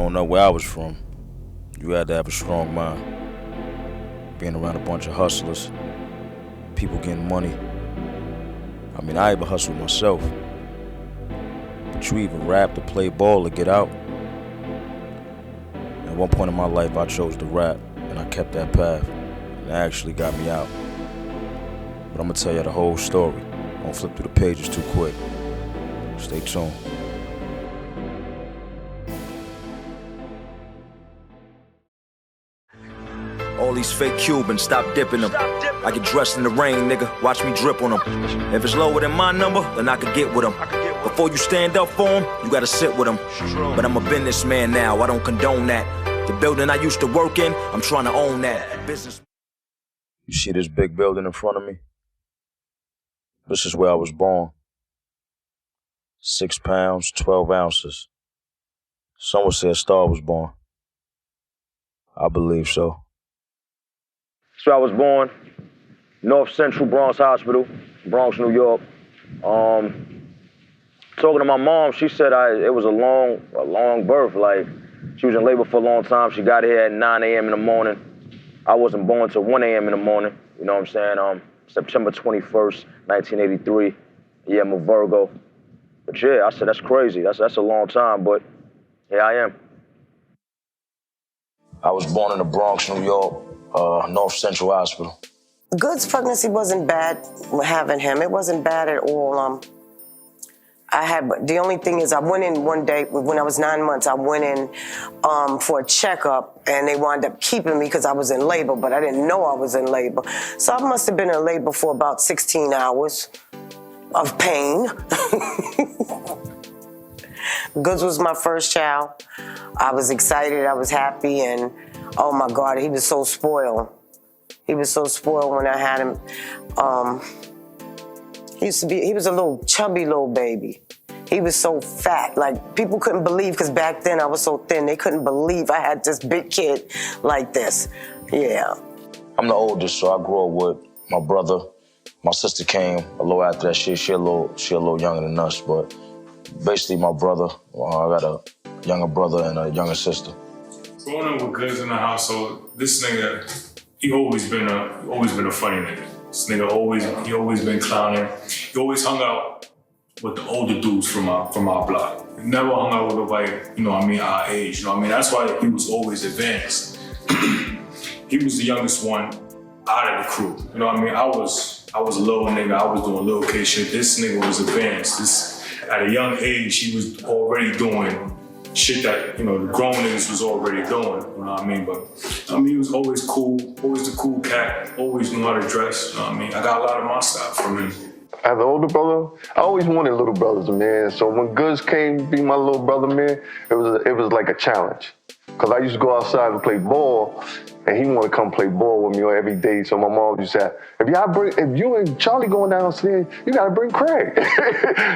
Growing up where I was from, you had to have a strong mind. Being around a bunch of hustlers, people getting money. I mean, I even hustled myself. But you either rap to play ball or get out. At one point in my life, I chose to rap, and I kept that path. And it actually got me out. But I'm gonna tell you the whole story. Don't flip through the pages too quick. Stay tuned. All these fake Cubans, stop dipping them. I get dressed in the rain, nigga, watch me drip on them. If it's lower than my number, then I could get with them. Before you stand up for them, you gotta sit with them. But I'm a businessman now, I don't condone that. The building I used to work in, I'm trying to own that. Business. You see this big building in front of me? This is where I was born. 6 pounds, 12 ounces. Some would say a star was born. I believe so. So I was born, North Central Bronx Hospital, Bronx, New York. Talking to my mom, she said it was a long birth. Like, she was in labor for a long time. She got here at 9 a.m. in the morning. I wasn't born until 1 a.m. in the morning. You know what I'm saying? September 21st, 1983. Yeah, I'm a Virgo. But yeah, I said, that's crazy. That's a long time, but here I am. I was born in the Bronx, New York, North Central Hospital. Goodz' pregnancy wasn't bad having him. It wasn't bad at all. The only thing is I went in one day, when I was 9 months, I went in for a checkup, and they wound up keeping me because I was in labor, but I didn't know I was in labor. So I must have been in labor for about 16 hours of pain. Goodz was my first child. I was excited, I was happy, and oh my God, he was so spoiled. He was so spoiled when I had him. He was a little chubby little baby. He was so fat, like people couldn't believe, because back then I was so thin, they couldn't believe I had this big kid like this. Yeah. I'm the oldest, so I grew up with my brother. My sister came a little after that. She a little younger than us, but basically my brother. I got a younger brother and a younger sister. Growing up with Goodz in the household, this nigga, he always been a funny nigga. This nigga he always been clowning. He always hung out with the older dudes from our block. He never hung out with nobody, you know what I mean, our age, you know what I mean? That's why he was always advanced. He was the youngest one out of the crew. You know what I mean? I was a little nigga, I was doing little kid shit. This nigga was advanced. At a young age, he was already doing shit that, you know, the grown niggas was already doing, you know what I mean? But, I mean, he was always cool, always the cool cat, always knew how to dress, you know what I mean? I got a lot of my style from him. As an older brother, I always wanted little brothers, man. So when Goodz came to be my little brother, man, it was like a challenge. Because I used to go outside and play ball, and he wanted to come play ball with me every day. So my mom used to say, if you and Charlie going downstairs, you got to bring Craig.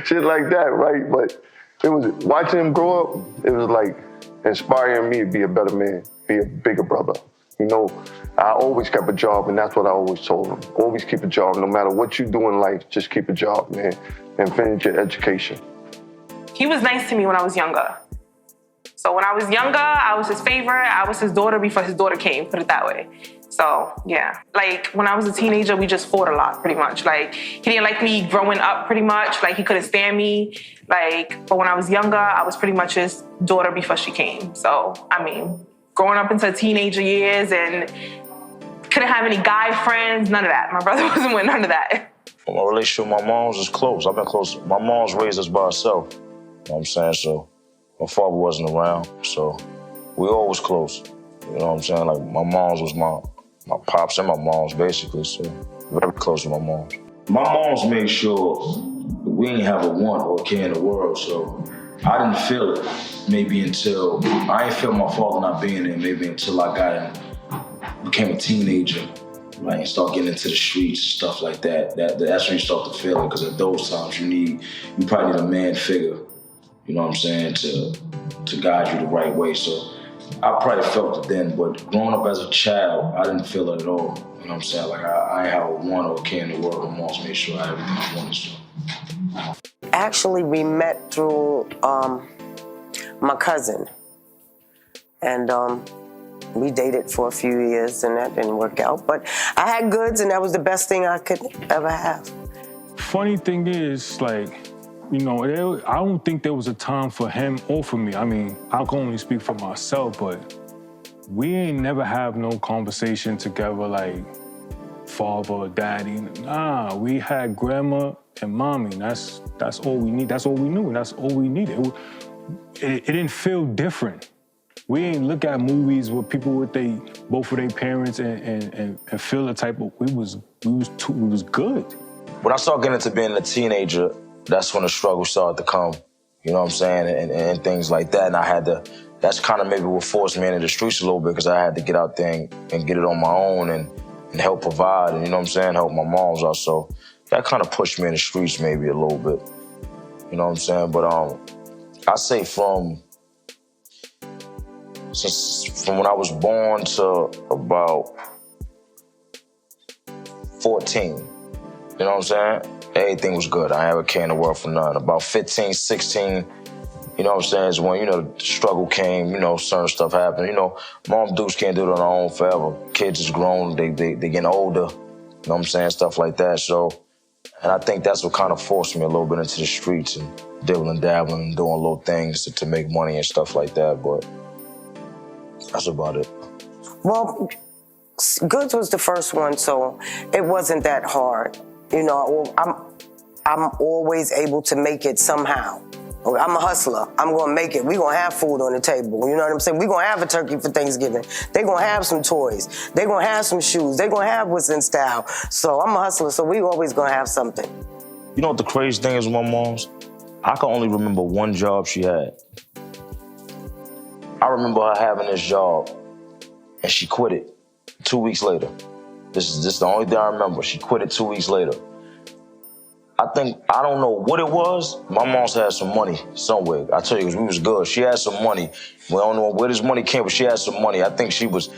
Shit like that, right? But it was watching him grow up, it was like inspiring me to be a better man, be a bigger brother. You know, I always kept a job, and that's what I always told him. Always keep a job. No matter what you do in life, just keep a job, man, and finish your education. He was nice to me when I was younger. So when I was younger, I was his favorite. I was his daughter before his daughter came, put it that way. So, yeah. Like, when I was a teenager, we just fought a lot, pretty much. Like, he didn't like me growing up, pretty much. Like, he couldn't stand me. Like, but when I was younger, I was pretty much his daughter before she came. So, I mean, growing up into teenager years and couldn't have any guy friends, none of that. My brother wasn't with none of that. My relationship with my mom's is close. I've been close. My mom's raised us by herself. You know what I'm saying? So my father wasn't around, so we always close. You know what I'm saying? Like, my mom's was my pops and my mom's, basically, so very close to my mom's. My mom's made sure we didn't have a want or a care in the world, so I didn't feel it maybe until, I didn't feel my father not being there maybe until I became a teenager, right, and start getting into the streets and stuff like that. That's when you start to feel it, because at those times you probably need a man figure, you know what I'm saying, to guide you the right way. So I probably felt it then, but growing up as a child, I didn't feel it at all. You know what I'm saying? Like, I ain't have a want or a care in the world. My mom's made sure I had everything I wanted to. Actually, we met through my cousin. And we dated for a few years and that didn't work out. But I had Goodz and that was the best thing I could ever have. Funny thing is, like, you know, I don't think there was a time for him or for me. I mean, I can only speak for myself, but we ain't never have no conversation together like father or daddy. Nah, we had grandma and mommy. That's all we need. That's all we knew, and that's all we needed. It didn't feel different. We ain't look at movies with people with both of their parents and feel the type of we was good. When I started getting into being a teenager, that's when the struggle started to come. You know what I'm saying? And things like that. And I had to, that's kind of maybe what forced me into the streets a little bit, because I had to get out there and get it on my own and help provide, and you know what I'm saying, help my moms out. So that kind of pushed me in the streets maybe a little bit. You know what I'm saying? But I say from when I was born to about 14, you know what I'm saying? Everything was good. I never came to work for none. About 15, 16, you know what I'm saying, is when, you know, the struggle came, you know, certain stuff happened. You know, mom dudes can't do it on their own forever. Kids is grown, they getting older, you know what I'm saying, stuff like that. So, and I think that's what kind of forced me a little bit into the streets and dibbling, dabbling, and doing little things to make money and stuff like that, but that's about it. Well, Goodz was the first one, so it wasn't that hard. You know, I'm always able to make it somehow. I'm a hustler. I'm gonna make it. We're gonna have food on the table. You know what I'm saying? We're gonna have a turkey for Thanksgiving. They're gonna have some toys. They're gonna have some shoes. They're gonna have what's in style. So I'm a hustler, so we always gonna have something. You know what the crazy thing is with my mom's? I can only remember one job she had. I remember her having this job, and she quit it 2 weeks later. This is the only thing I remember. She quit it 2 weeks later. I don't know what it was. My mom's had some money somewhere. I tell you, we was good. She had some money. We don't know where this money came, but she had some money. I think she was,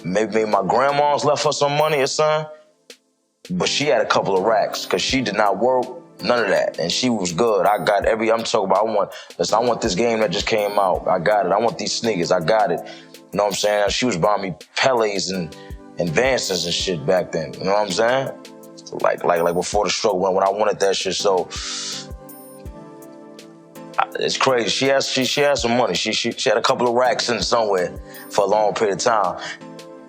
maybe my grandma's left her some money or something. But she had a couple of racks, because she did not work, none of that. And she was good. I got I'm talking about, I want this game that just came out. I got it. I want these sneakers. I got it. You know what I'm saying? She was buying me Pelés and Vances and shit back then. You know what I'm saying? Like before the struggle, when I wanted that shit. So it's crazy. She has some money. She had a couple of racks in somewhere for a long period of time.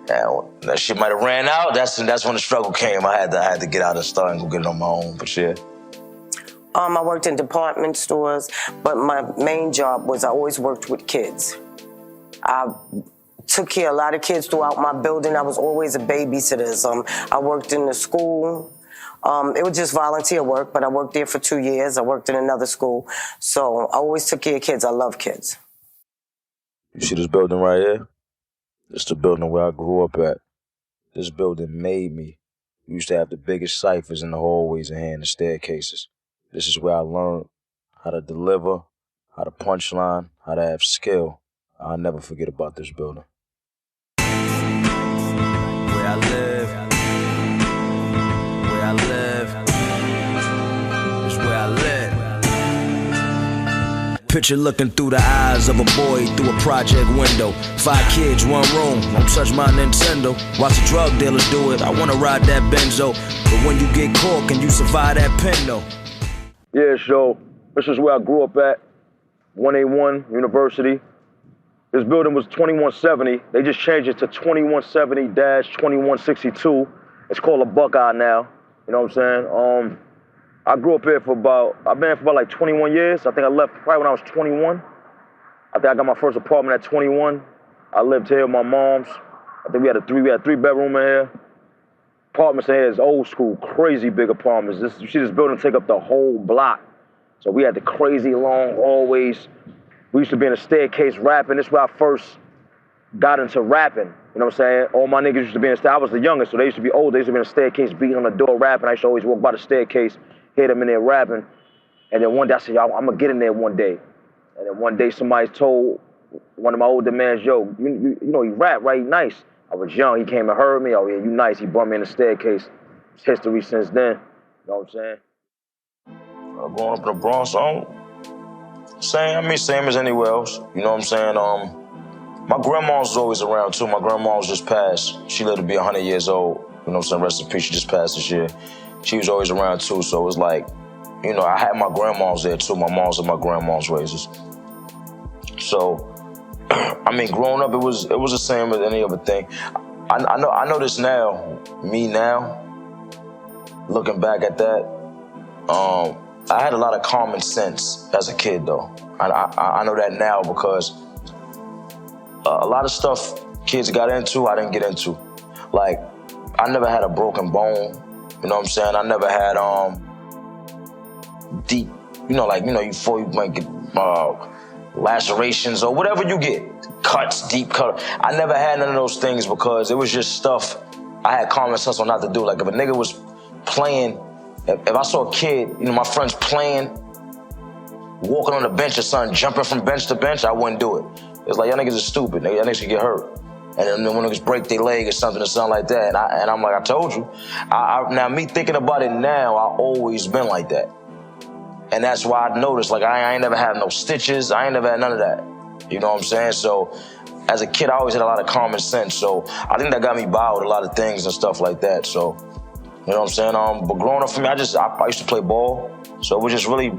And that shit might have ran out. That's when the struggle came. I had to get out and start and go get it on my own. But yeah. I worked in department stores, but my main job was I always worked with kids. I took care of a lot of kids throughout my building. I was always a babysitter. I worked in the school. It was just volunteer work, but I worked there for 2 years. I worked in another school. So I always took care of kids. I love kids. You see this building right here? This is the building where I grew up at. This building made me. We used to have the biggest ciphers in the hallways and here in the staircases. This is where I learned how to deliver, how to punchline, how to have skill. I'll never forget about this building. Where I live, is where I live. Picture looking through the eyes of a boy through a project window. 5 kids, 1 room, won't touch my Nintendo. Watch the drug dealers do it, I wanna ride that Benzo. But when you get caught, can you survive that pen though? Yeah, so this is where I grew up at, 181 University. This building was 2170. They just changed it to 2170-2162. It's called a Buckeye now. You know what I'm saying? I grew up here I've been here for about like 21 years. I think I left probably when I was 21. I think I got my first apartment at 21. I lived here with my mom's. I think we had a 3-bedroom in here. Apartments in here is old school, crazy big apartments. You see this building take up the whole block. So we had the crazy long hallways. We used to be in a staircase rapping. This is where I first got into rapping. You know what I'm saying? All my niggas used to be in the staircase. I was the youngest, so they used to be old. They used to be in a staircase beating on the door rapping. I used to always walk by the staircase, hear them in there rapping. And then one day I said, yo, I'm gonna get in there one day. And then one day somebody told one of my older mans, yo, you know, you rap, right? Nice. I was young. He came and heard me. Oh, yeah, you nice. He brought me in the staircase. It's history since then. You know what I'm saying? Growing up in the Bronx, same as anywhere else. You know what I'm saying? My grandma was always around too. My grandma was just passed. She lived to be 100 years old. You know what I'm saying? Rest in peace. She just passed this year. She was always around too. So it was like, you know, I had my grandmas there too. My mom's and my grandma's raisers. So, I mean, growing up, it was the same as any other thing. I know this now. Me now, looking back at that, I had a lot of common sense as a kid, though. I know that now because a lot of stuff kids got into, I didn't get into. Like, I never had a broken bone. You know what I'm saying? I never had deep, you might get lacerations or whatever you get, cuts, deep cut. I never had none of those things because it was just stuff I had common sense on not to do. Like if a nigga was playing, if I saw a kid, you know, my friends playing, walking on the bench or something, jumping from bench to bench, I wouldn't do it. It's like, y'all niggas are stupid. Y'all niggas could get hurt. And then when niggas break their leg or something like that, and I'm like, I told you. Now, me thinking about it now, I always been like that. And that's why I noticed, like, I ain't never had no stitches. I ain't never had none of that. You know what I'm saying? So, as a kid, I always had a lot of common sense. So, I think that got me by with a lot of things and stuff like that. So, you know what I'm saying? But growing up for me, I used to play ball. So, it was just really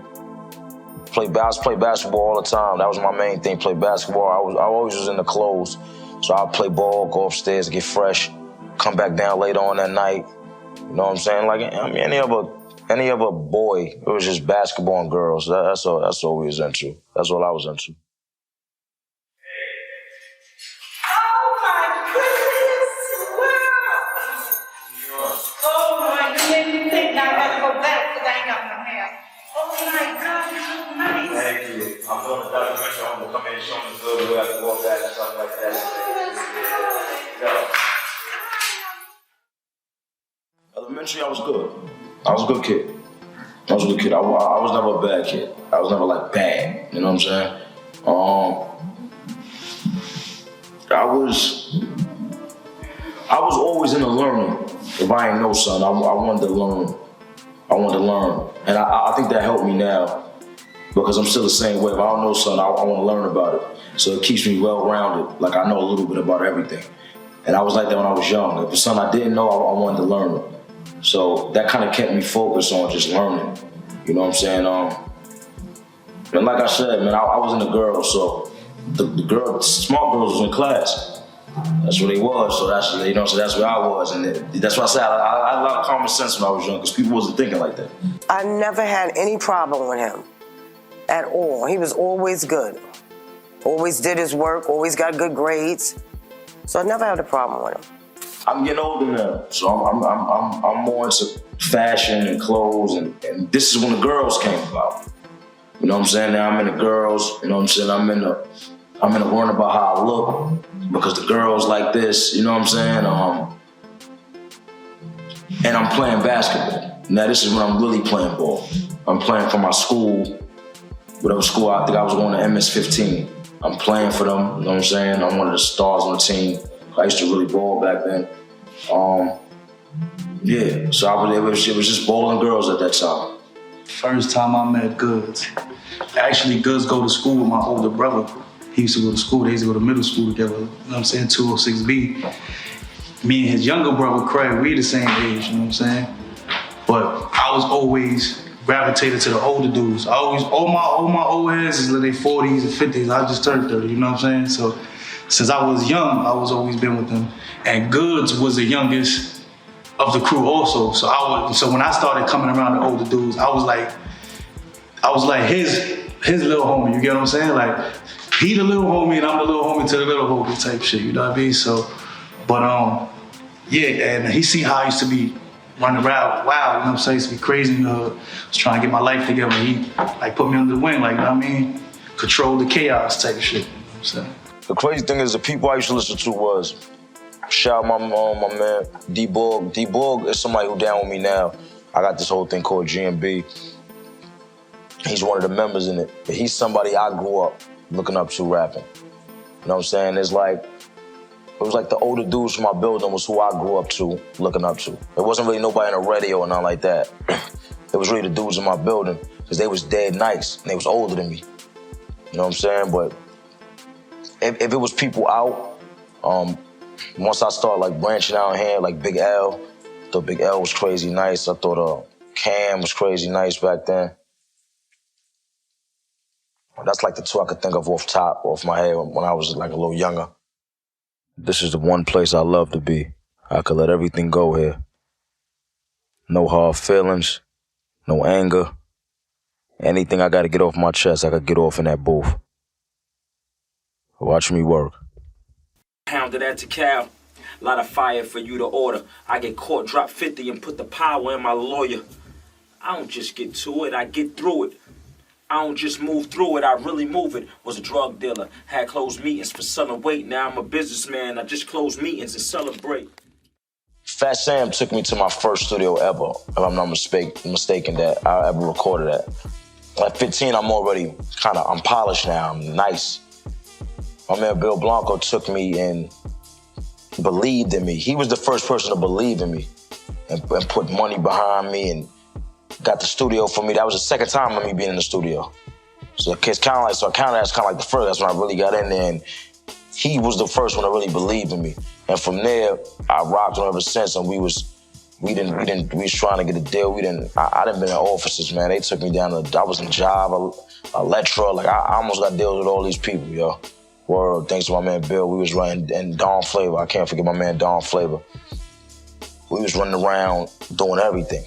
play basketball all the time. That was my main thing, play basketball. I always was in the clothes. So, I'd play ball, go upstairs, get fresh, come back down later on that night. You know what I'm saying? Like, I mean, any other boy, it was just basketball and girls. That's all we was into. That's all I was into. Oh my goodness! Wow! Oh my goodness! You think now I gotta go back because I ain't got no hair. Oh my God, you look nice. Thank you. I'm doing a documentary. I'm gonna come in and show me good the way I can walk back and stuff like that. Elementary, I was good. I was a good kid. I was never a bad kid. I was never like bad. You know what I'm saying? I was always into learning. If I ain't know something, I wanted to learn. And I think that helped me now because I'm still the same way. If I don't know something, I want to learn about it. So it keeps me well-rounded. Like I know a little bit about everything. And I was like that when I was young. If it's something I didn't know, I wanted to learn it. So that kind of kept me focused on just learning. You know what I'm saying? And like I said, man, I was in the girls, so the smart girls was in class. That's where they was, so that's where I was, and that's why I said I had a lot of common sense when I was young, because people wasn't thinking like that. I never had any problem with him at all. He was always good. Always did his work, always got good grades. So I never had a problem with him. I'm getting older now, so I'm more into fashion and clothes, and this is when the girls came about. You know what I'm saying? Now I'm in the girls, you know what I'm saying? I'm in the worrying about how I look, because the girls like this, you know what I'm saying? And I'm playing basketball. Now this is when I'm really playing ball. I'm playing for my school, whatever school I think I was going to MS-15. I'm playing for them, you know what I'm saying? I'm one of the stars on the team. I used to really ball back then. Yeah, so it was just bowling girls at that time. First time I met Goodz. Actually, Goodz go to school with my older brother. He used to go to school, they used to go to middle school together, you know what I'm saying, 206B. Me and his younger brother, Craig, we the same age, you know what I'm saying? But I was always gravitated to the older dudes. All my old heads is in their 40s and 50s. I just turned 30, you know what I'm saying? So since I was young, I was always been with them. And Goodz was the youngest of the crew also. So when I started coming around the older dudes, I was like his little homie, you get what I'm saying? Like, he the little homie and I'm the little homie to the little homie type shit, you know what I mean? So, but yeah, and he see how I used to be running around, wow, you know what I'm saying? I used to be crazy in the hood. I was trying to get my life together. He like put me under the wing, like, you know what I mean? Control the chaos type of shit, you know what I'm saying? The crazy thing is the people I used to listen to was, shout out my man, D-Borg. D-Borg is somebody who down with me now. I got this whole thing called GMB. He's one of the members in it. But he's somebody I grew up looking up to rapping. You know what I'm saying? It was like the older dudes from my building was who I grew up to, looking up to. It wasn't really nobody on the radio or nothing like that. It was really the dudes in my building, because they was dead nice and they was older than me. You know what I'm saying? But if it was people out, once I started like branching out here, like Big L, I thought Big L was crazy nice. I thought Cam was crazy nice back then. That's like the two I could think of off my head when I was like a little younger. This is the one place I love to be. I could let everything go here. No hard feelings, no anger. Anything I gotta get off my chest, I could get off in that booth. Watch me work. Pounded that to Cal. Lot of fire for you to order. I get caught, drop 50 and put the power in my lawyer. I don't just get to it, I get through it. I don't just move through it, I really move it. Was a drug dealer, had closed meetings for selling weight. Now I'm a businessman, I just close meetings and celebrate. Fat Sam took me to my first studio ever, if I'm not mistaken, that I ever recorded at. At 15, I'm polished now, I'm nice. My man Bill Blanco took me and believed in me. He was the first person to believe in me and put money behind me and got the studio for me. That was the second time of me being in the studio. So it's kind of like the first. That's when I really got in there, and he was the first one to really believe in me. And from there, I rocked him ever since. And we was trying to get a deal. I didn't been in offices, man. They took me down to. I was in Job, Electra. Like I almost got deals with all these people, yo. Word, thanks to my man Bill. We was running, and Don Flavor. I can't forget my man Don Flavor. We was running around doing everything.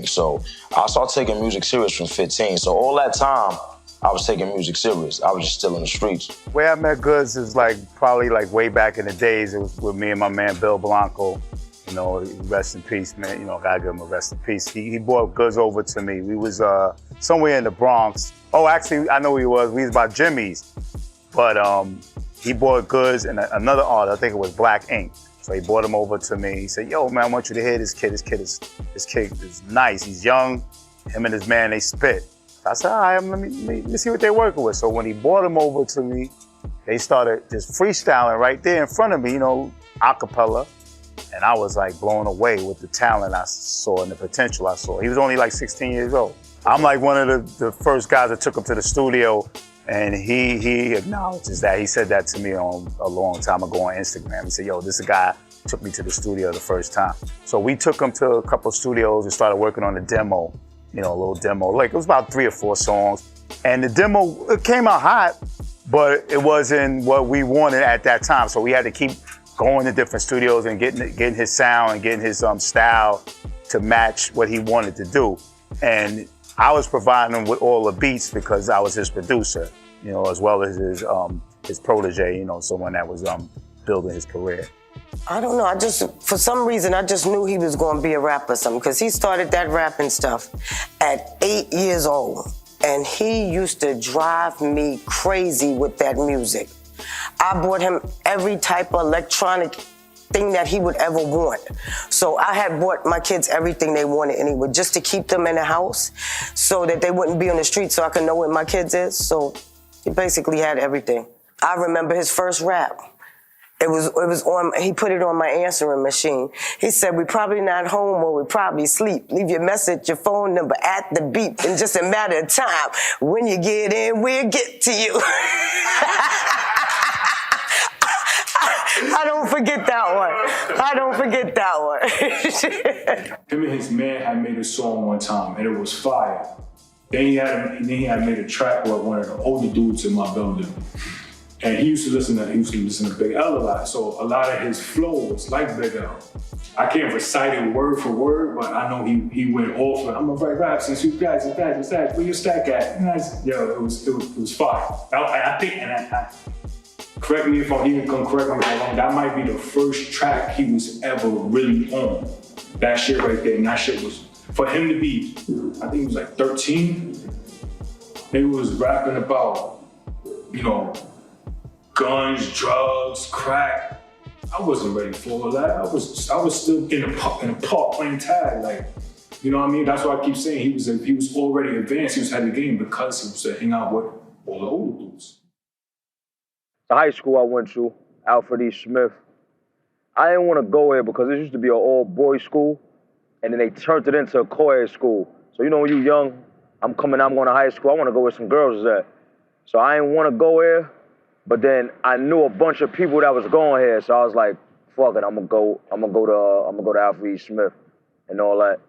So I started taking music serious from 15. So all that time, I was taking music serious. I was just still in the streets. Where I met Goodz is probably way back in the days. It was with me and my man Bill Blanco. You know, rest in peace, man. You know, gotta give him a rest in peace. He brought Goodz over to me. We was somewhere in the Bronx. Oh, actually, I know where he was. We was by Jimmy's. But he brought Goodz and another artist. I think it was Black Ink. So he brought him over to me. He said, yo, man, I want you to hear this kid. This kid is nice. He's young. Him and his man, they spit. I said, all right, let me see what they're working with. So when he brought him over to me, they started just freestyling right there in front of me, you know, a cappella. And I was like blown away with the talent I saw and the potential I saw. He was only like 16 years old. I'm like one of the first guys that took him to the studio, and he acknowledges that. He said that to me a long time ago on Instagram. He said, yo, this guy took me to the studio the first time. So we took him to a couple of studios and started working on the demo, you know, a little demo. Like it was about 3 or 4 songs. And the demo, it came out hot, but it wasn't what we wanted at that time. So we had to keep going to different studios and getting his sound and getting his style to match what he wanted to do. And I was providing him with all the beats because I was his producer, you know, as well as his protege, you know, someone that was building his career. I don't know, for some reason, I just knew he was gonna be a rapper or something, because he started that rapping stuff at 8 years old. And he used to drive me crazy with that music. I bought him every type of electronic thing that he would ever want. So I had bought my kids everything they wanted anyway, just to keep them in the house so that they wouldn't be on the street, so I could know where my kids is. So he basically had everything. I remember his first rap. It was on, he put it on my answering machine. He said, we probably not home or we probably sleep. Leave your message, your phone number at the beep. In just a matter of time, when you get in, we'll get to you. I don't forget that one. Him and his man had made a song one time, and it was fire. Then he had made a track with one of the older dudes in my building. And he used to listen to Big L a lot, so a lot of his flow was like Big L. I can't recite it word for word, but I know he went off. I'm gonna write raps and shoot guys and guys and that. Where your stack at? Yo, it was fire. I think, correct me if I'm wrong, that might be the first track he was ever really on. That shit right there, and that shit was, for him to be, I think he was like 13, he was rapping about, you know, guns, drugs, crack. I wasn't ready for all that. I was still in the park playing tag, like, you know what I mean? That's why I keep saying he was already advanced, he was ahead of the game because he was hanging out with all the older dudes. The high school I went to, Alfred E. Smith, I didn't want to go here because it used to be an all-boys school, and then they turned it into a co-ed school. So you know when you're young, I'm going to high school, I want to go where some girls is at. So I didn't want to go here. But then I knew a bunch of people that was going here, so I was like, fuck it, I'm gonna go to Alfred E. Smith and all that.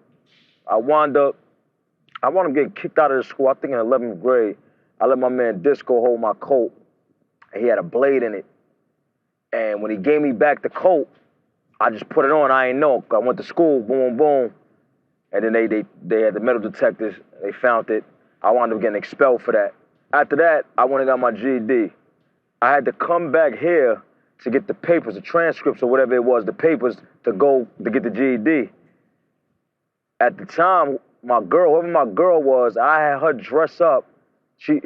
I wound up getting kicked out of the school, I think in 11th grade. I let my man Disco hold my coat, and he had a blade in it. And when he gave me back the coat, I just put it on, I ain't know. I went to school, boom, boom. And then they had the metal detectors, they found it. I wound up getting expelled for that. After that, I went and got my GED. I had to come back here to get the papers, the transcripts or whatever it was, the papers to get the GED. At the time, whoever my girl was, I had her dress up. She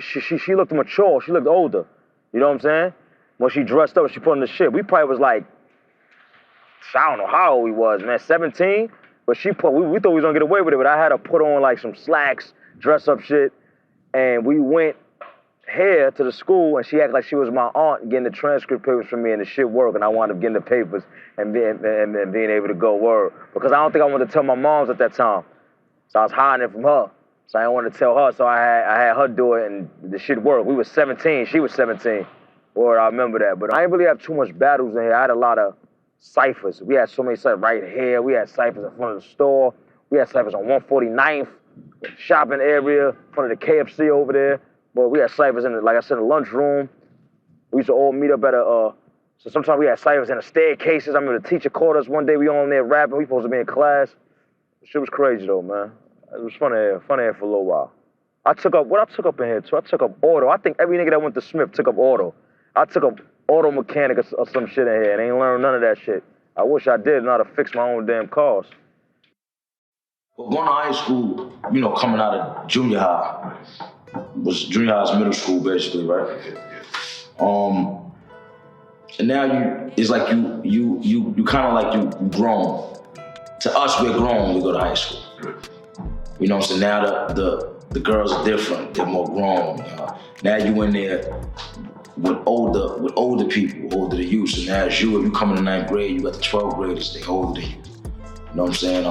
looked mature, she looked older. You know what I'm saying? When she dressed up, she put on the shit. We probably was like, I don't know how old we was, man, 17? But we thought we was gonna get away with it, but I had her put on like some slacks, dress up shit, and we went here to the school, and she acted like she was my aunt getting the transcript papers for me, and the shit worked, and I wound up getting the papers and being able to go word. Because I don't think I wanted to tell my moms at that time. So I was hiding it from her. So I didn't want to tell her, so I had her do it, and the shit worked. We was 17, she was 17. Word, I remember that. But I didn't really have too much battles in here. I had a lot of ciphers. We had so many ciphers right here. We had ciphers in front of the store. We had ciphers on 149th, shopping area, in front of the KFC over there. But we had ciphers in, like I said, the lunchroom. We used to all meet up at so sometimes we had ciphers in the staircases. I remember the teacher called us one day. We all in there rapping. We supposed to be in class. Shit was crazy though, man. It was fun here for a little while. I took up in here too. I took up auto. I think every nigga that went to Smith took up auto. I took up auto mechanic or some shit in here and ain't learned none of that shit. I wish I did know how to fix my own damn cars. Well, going to high school, you know, coming out of junior high, junior high is middle school basically, right? And now it's like you kind of like you grown. To us, we're grown when we go to high school. You know what I'm saying? Now the girls are different. They're more grown. Now you in there with older people, older than you. So now if you come in the 9th grade, you got the 12th graders, they older than you. You know what I'm saying?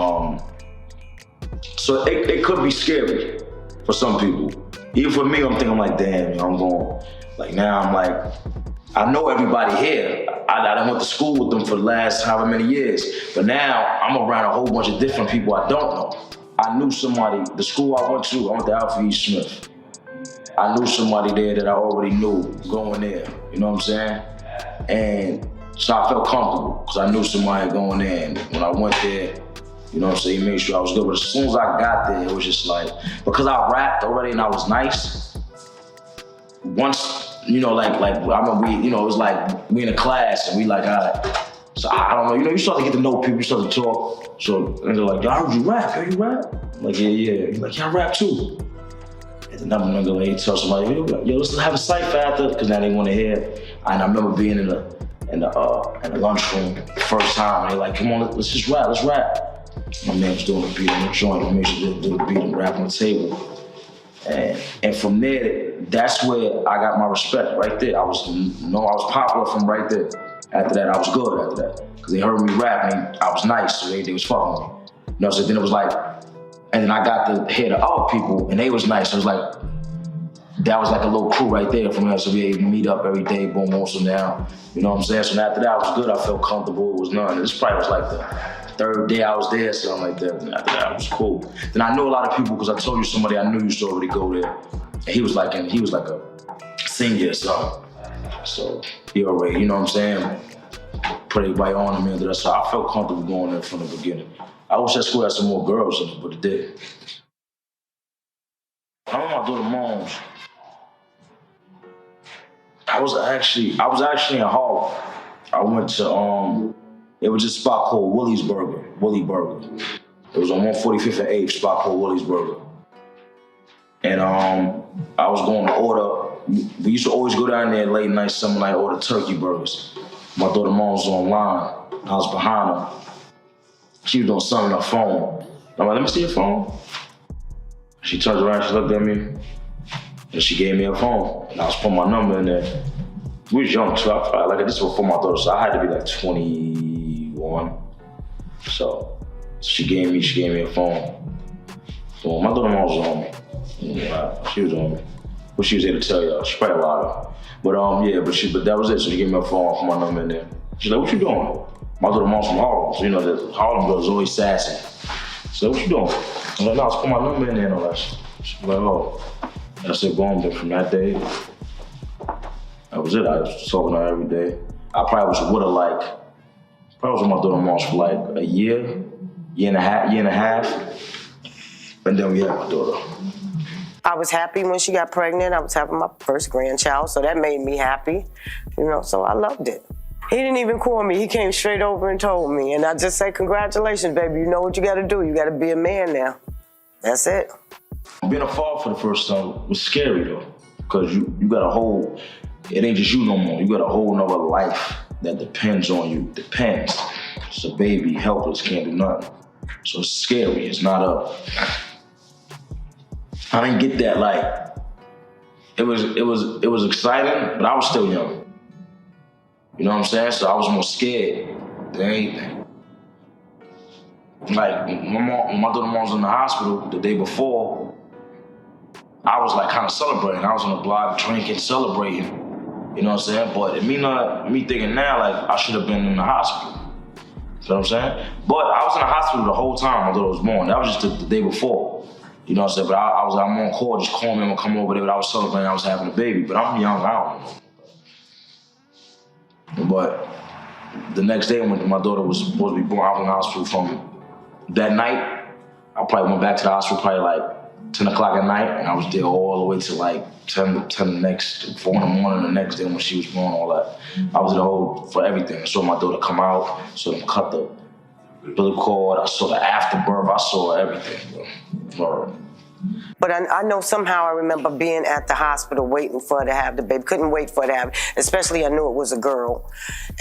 So it could be scary for some people. Even for me, I'm thinking like, damn, you know, I'm going, like now I'm like, I know everybody here. I done went to school with them for the last however many years. But now I'm around a whole bunch of different people I don't know. I knew somebody, the school I went to Alfred E. Smith. I knew somebody there that I already knew going there, you know what I'm saying? And so I felt comfortable because I knew somebody going there. And when I went there, you know what I'm saying, he made sure I was good. But as soon as I got there, it was just like, because I rapped already and I was nice, once, you know, like I remember we, you know, it was like we in a class and we like, all right. So I don't know, you know, you start to get to know people, you start to talk. So and they're like, yo, I heard you rap, yo, you rap? I'm like, yeah. He's like, yeah, I rap too. And then I'm gonna go tell somebody, yo, let's have a cipher after, because now they want to hear. And I remember being in the lunchroom the first time, and they're like, come on, let's just rap, let's rap. My man was doing the beat on the joint, I made sure to do the beat and rap on the table. And from there, that's where I got my respect right there. I was popular from right there. After that, I was good after that. Because they heard me rap and I was nice, so they was fucking with me. You know, so then it was like, and then I got to hear the other people and they was nice. So it was like, that was like a little crew right there from there. So we able to meet up every day, boom, boom, so now, you know what I'm saying? So after that, I was good, I felt comfortable, it was none. This probably was like the third day I was there, something like that. And after that, it was cool. Then I knew a lot of people because I told you somebody I knew used to already go there. And he was like a senior or something. So he already, you know what I'm saying, put everybody on him into that. So I felt comfortable going there from the beginning. I wish that school had some more girls in it, but it did. I want my daughter moms. I was actually in Harlem. I went to it was just a spot called Willie Burger. It was on 145th and 8th, spot called Willie's Burger. And I was going to order. We used to always go down there late night, summer night, order turkey burgers. My daughter mom was online. I was behind her. She was doing something on her phone. I'm like, let me see your phone. She turned around, she looked at me, and she gave me her phone. And I was putting my number in there. We was young too. This was for my daughter, so I had to be like 21. So she gave me her phone. So my daughter mom was on me. Yeah, she was on me. what she was here to tell y'all. She probably lied. But but that was it. So she gave me a phone, put my number in there. She's like, what you doing? My little mom's from Harlem. So the Harlem girls always sassy. So what you doing? I'm like, no, let's put my number in there and all that shit. She's like, oh. That's it, boom. Then from that day, that was it. I was talking to her every day. I probably was with her probably was with my daughter mom's for like a year and a half. And then we had my daughter. I was happy when she got pregnant. I was having my first grandchild, so that made me happy. So I loved it. He didn't even call me. He came straight over and told me. And I just said, congratulations, baby. You know what you got to do. You got to be a man now. That's it. Being a father for the first time was scary, though, because you got a whole, it ain't just you no more. You got a whole nother life that depends on you. Depends. It's a baby, helpless, can't do nothing. So it's scary. It's not I didn't get that, it was exciting, but I was still young. You know what I'm saying? So I was more scared than anything. Like, my daughter mom was in the hospital the day before, I was kind of celebrating. I was on the block drinking, celebrating. You know what I'm saying? But me thinking now, I should have been in the hospital. You know what I'm saying? But I was in the hospital the whole time my daughter was born. That was just the day before. You know what I'm saying? But I'm on call, just call me, I'm gonna come over there. But I was celebrating I was having a baby. But I'm young, I don't know. But the next day when my daughter was supposed to be born, I was in the hospital from that night. I probably went back to the hospital probably 10 o'clock at night, and I was there all the way to 10 the next, 4 in the morning the next day when she was born, all that. I was there for everything. I saw my daughter come out, saw them cut the umbilical cord, I saw the afterbirth, I saw everything, bro. But I know somehow I remember being at the hospital waiting for her to have the baby. Couldn't wait for her to have it, especially I knew it was a girl.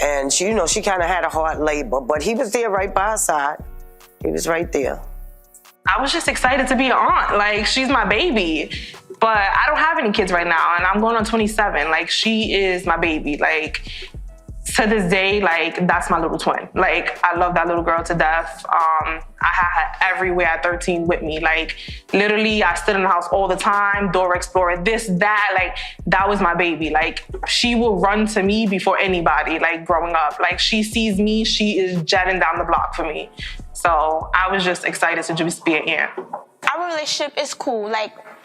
And she, she kind of had a hard labor, but he was there right by her side. He was right there. I was just excited to be an aunt. She's my baby. But I don't have any kids right now, and I'm going on 27. She is my baby. To this day, that's my little twin. I love that little girl to death. I had her everywhere at 13 with me. Literally, I stood in the house all the time, Dora Explorer, this, that. That was my baby. She will run to me before anybody, growing up. She sees me, she is jetting down the block for me. So I was just excited to just be an aunt. Our relationship is cool.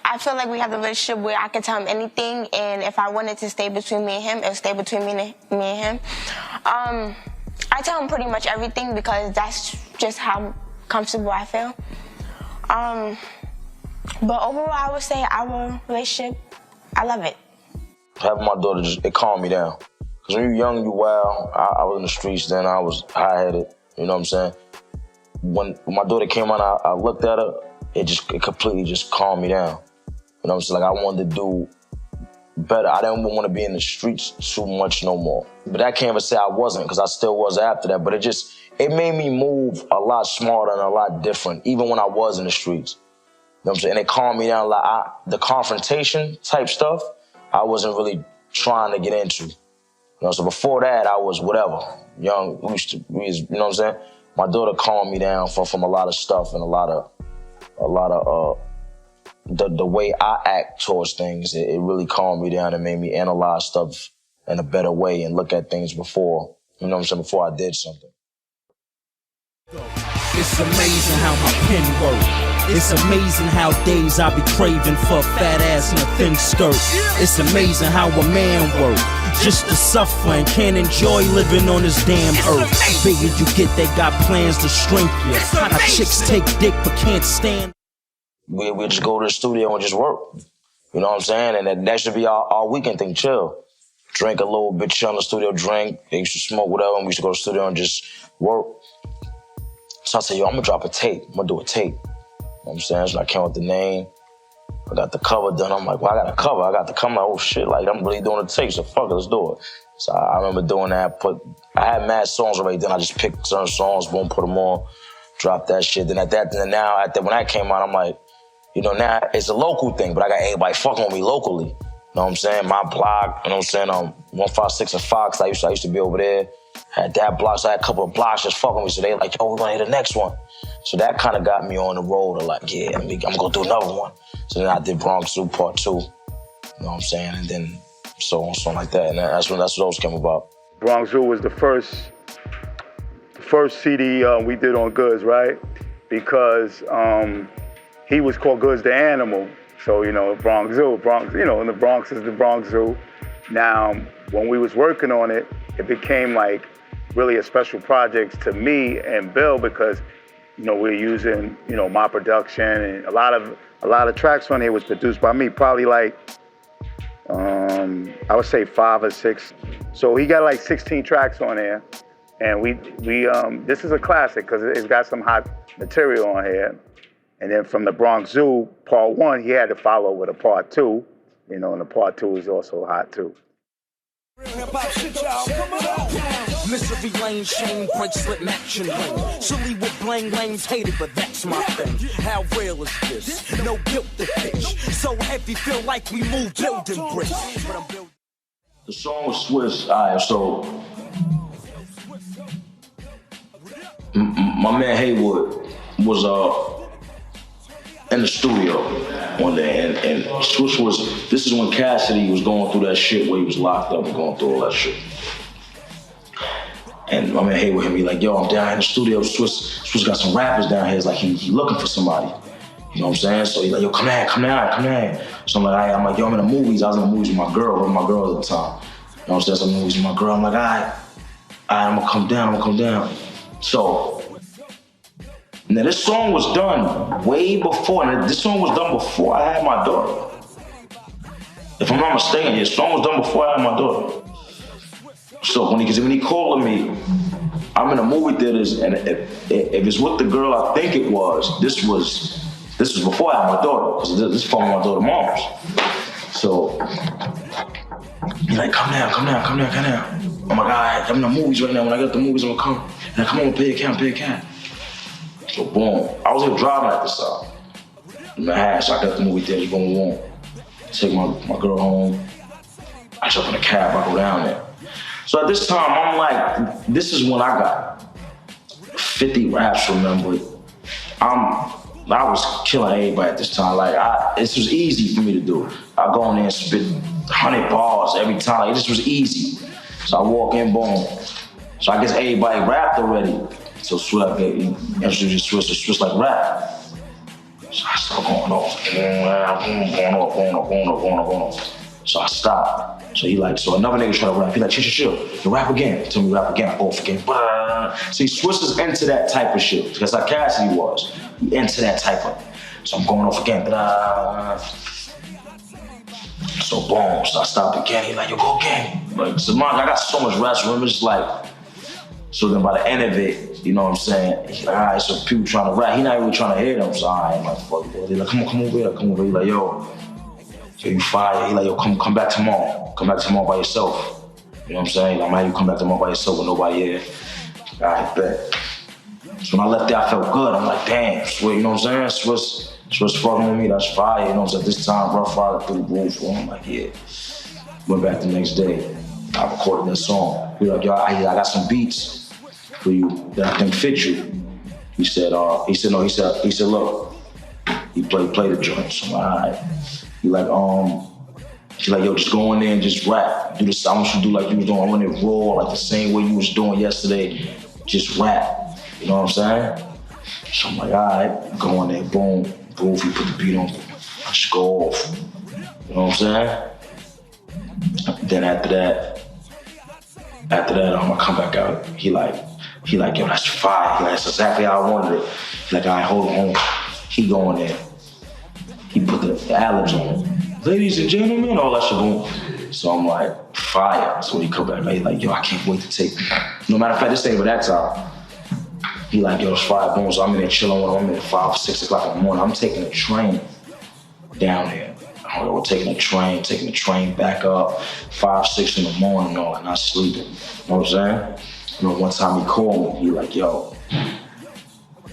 I feel like we have a relationship where I can tell him anything, and if I wanted to stay between me and him, it would stay between me and him. I tell him pretty much everything because that's just how comfortable I feel. But overall, I would say our relationship, I love it. Having my daughter, it calmed me down. Because when you're young, you wild. I was in the streets then, I was high-headed, you know what I'm saying? When my daughter came out, I looked at her, it completely just calmed me down. You know what I'm saying? I wanted to do better. I didn't want to be in the streets too much no more. But I can't even say I wasn't, because I still was after that. But it made me move a lot smarter and a lot different, even when I was in the streets. You know what I'm saying? And it calmed me down. The confrontation type stuff, I wasn't really trying to get into. So before that, I was whatever. Young, you know what I'm saying? My daughter calmed me down from a lot of stuff and a lot of the way I act towards things. It really calmed me down and made me analyze stuff in a better way and look at things before, you know what I'm saying, before I did something. It's amazing how my pen works. It's amazing how days I be craving for a fat ass and a thin skirt. It's amazing how a man works just to suffer and can't enjoy living on this damn earth. Figured you get they got plans to shrink you. How chicks take dick but can't stand. We just go to the studio and just work. You know what I'm saying? And that should be our weekend thing, chill. Drink a little bit, chill in the studio, drink. They used to smoke, whatever, and we used to go to the studio and just work. So I said, yo, I'm gonna drop a tape. I'm gonna do a tape. You know what I'm saying? So I came with the name. I got the cover done. I'm like, well, I got a cover. I got the cover. Oh, shit, I'm really doing a tape, so fuck it, let's do it. So I remember doing that. I had mad songs already, then I just picked certain songs, boom, put them on, dropped that shit. Then when that came out, I'm like, now it's a local thing, but I got everybody fucking with me locally. You know what I'm saying? My block, you know what I'm saying? 156 and Fox, I used to be over there. Had that block, so I had a couple of blocks just fucking with me. So they like, yo, we're gonna hit the next one. So that kind of got me on the road of yeah, I'm gonna go do another one. So then I did Bronx Zoo Part 2. You know You know what I'm saying? And then so on, so on like that. And that's what those came about. Bronx Zoo was the first CD we did on Goodz, right? Because he was called Goodz the Animal. So, you know, Bronx Zoo, and the Bronx is the Bronx Zoo. Now, when we was working on it, it became like really a special project to me and Bill because, you know, we're using, you know, my production and a lot of tracks on here was produced by me, probably like, I would say 5 or 6. So he got like 16 tracks on there. And we this is a classic because it's got some hot material on here. And then from the Bronx Zoo, part 1, he had to follow with a part 2, you know, and the part 2 is also hot too. Misery lane, shame, bracelet, matching ring. Silly with bling, lames hated, but that's my thing. How real is this? No guilt to fish. So heavy, feel like we move building bricks. The song was Swiss. All right, so my man Haywood was in the studio one day, and Swiss was. This is when Cassidy was going through that shit where he was locked up and going through all that shit. And my man Haywood hit me like, yo, I'm down here in the studio. Swiss got some rappers down here. It's like he looking for somebody. You know what I'm saying? So he's like, yo, come down. So I'm like, yo, I'm in the movies. I was in the movies with my girl at the time. You know what I'm saying? So I'm in the movies with my girl. I'm like, all right, I'm gonna come down. So, now this song was done way before. Now, this song was done before I had my daughter. If I'm not mistaken, this song was done before I had my daughter. So when he called me, I'm in the movie theaters, and if it's with the girl I think it was, this was before I had my daughter, because this is from my daughter's mom's. So he's like, come down. I'm like, all right, I'm in the movies right now. When I get the movies, I'm gonna come. And come on, pay a count. So boom, I was here driving at this time. So I got the movie theater, boom. Take my girl home. I jump in a cab, I go down there. So at this time, I'm like, this is when I got 50 raps remembered. I was killing everybody at this time. Like, this was easy for me to do. I go in there and spit 100 bars every time. Like, this was easy. So I walk in, boom. So I guess everybody rapped already. So Swiss introduced Swiss like rap. So I start going off. So I stopped. So another nigga try to rap. He like, chill. You rap again. Tell me rap again. I go off again. See, Swiss is into that type of shit. That's how Cassidy was. He into that type of. So I'm going off again. So boom. So I stopped again. He like, yo, go again. Like, so I got so much raps. Remember, it's like. So then by the end of it, you know what I'm saying? He's like, all right, so people trying to rap. He not really trying to hear them. So I'm like, fuck it. He's like, come over here. He like, yo, you fire. He like, yo, come back tomorrow. Come back tomorrow by yourself. You know what I'm saying? Like, man, you come back tomorrow by yourself with nobody here. All right, bet. So when I left there, I felt good. I'm like, damn, Swiss, you know what I'm saying? Swiss fucking with me, that's fire. You know what I'm saying? This time, Rough Rider through the roof. I'm like, yeah. Went back the next day. I recorded that song. He like, yo, I got some beats for you that I think fit you. He said, look, he play the joint. So I'm like, all right. He's like, yo, just go in there and just rap. Do this. I want you to do like you was doing. I want it raw, like the same way you was doing yesterday. Just rap. You know what I'm saying? So I'm like, all right, go in there, boom. If you put the beat on, I just go off. You know what I'm saying? Then after that, I'm gonna come back out. He like, yo, that's fire. He like, that's exactly how I wanted it. He like, all right, hold on. He go in there. He put the ad-libs on. Ladies and gentlemen, all that shit going. So I'm like, fire. So when he come back, he like, yo, I can't wait to take. No matter of fact, this ain't for that time. He like, yo, it's fire, boom. So I'm in there chilling with him. I'm in 5 or 6 o'clock in the morning. I'm taking a train down there. We're taking a train back up 5, 6 in the morning, and not sleeping. You know what I'm saying? You know, one time he called me. He like, yo,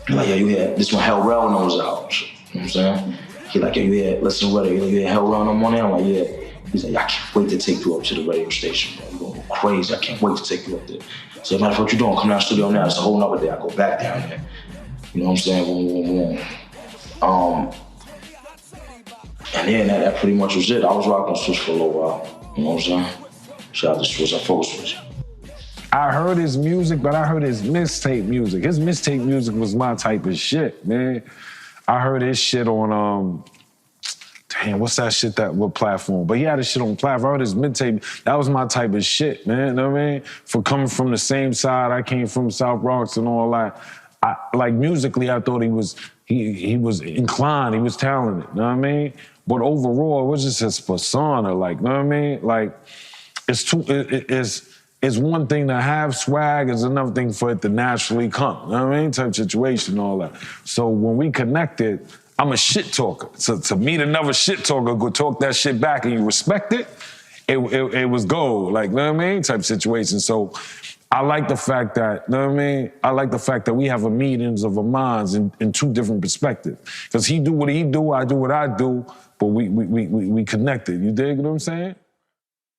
you hear this one Hell Rel knows out. You know what I'm saying? He like, yo, you hear, listen to it. You hear Hell Rel no morning? I'm like, yeah. He's like, I can't wait to take you up to the radio station, bro. You're gonna go crazy. I can't wait to take you up there. So no matter what you're doing, come down to the studio now. It's a whole nother day. I go back down there. You know what I'm saying? Boom. And yeah, that pretty much was it. I was rocking Switch for a little while. You know what I'm saying? Shout out to Switch. I fuck with Switch. I heard his music, but I heard his mixtape music. His mixtape music was my type of shit, man. I heard his shit on, damn, what's that shit, what platform? But he had his shit on platform. I heard his mixtape. That was my type of shit, man. You know what I mean? For coming from the same side, I came from South Bronx and all that. Like musically, I thought he was inclined, he was talented, you know what I mean? But overall, it was just his persona, like, you know what I mean? Like, it's one thing to have swag, it's another thing for it to naturally come, you know what I mean? Type situation, all that. So when we connected, I'm a shit talker. So to meet another shit talker, go talk that shit back and you respect it, it was gold, like, you know what I mean? Type situation. So I like the fact that, you know what I mean? I like the fact that we have a meetings of our minds in two different perspectives. Because he do what he do, I do what I do, but we connected. You dig what I'm saying?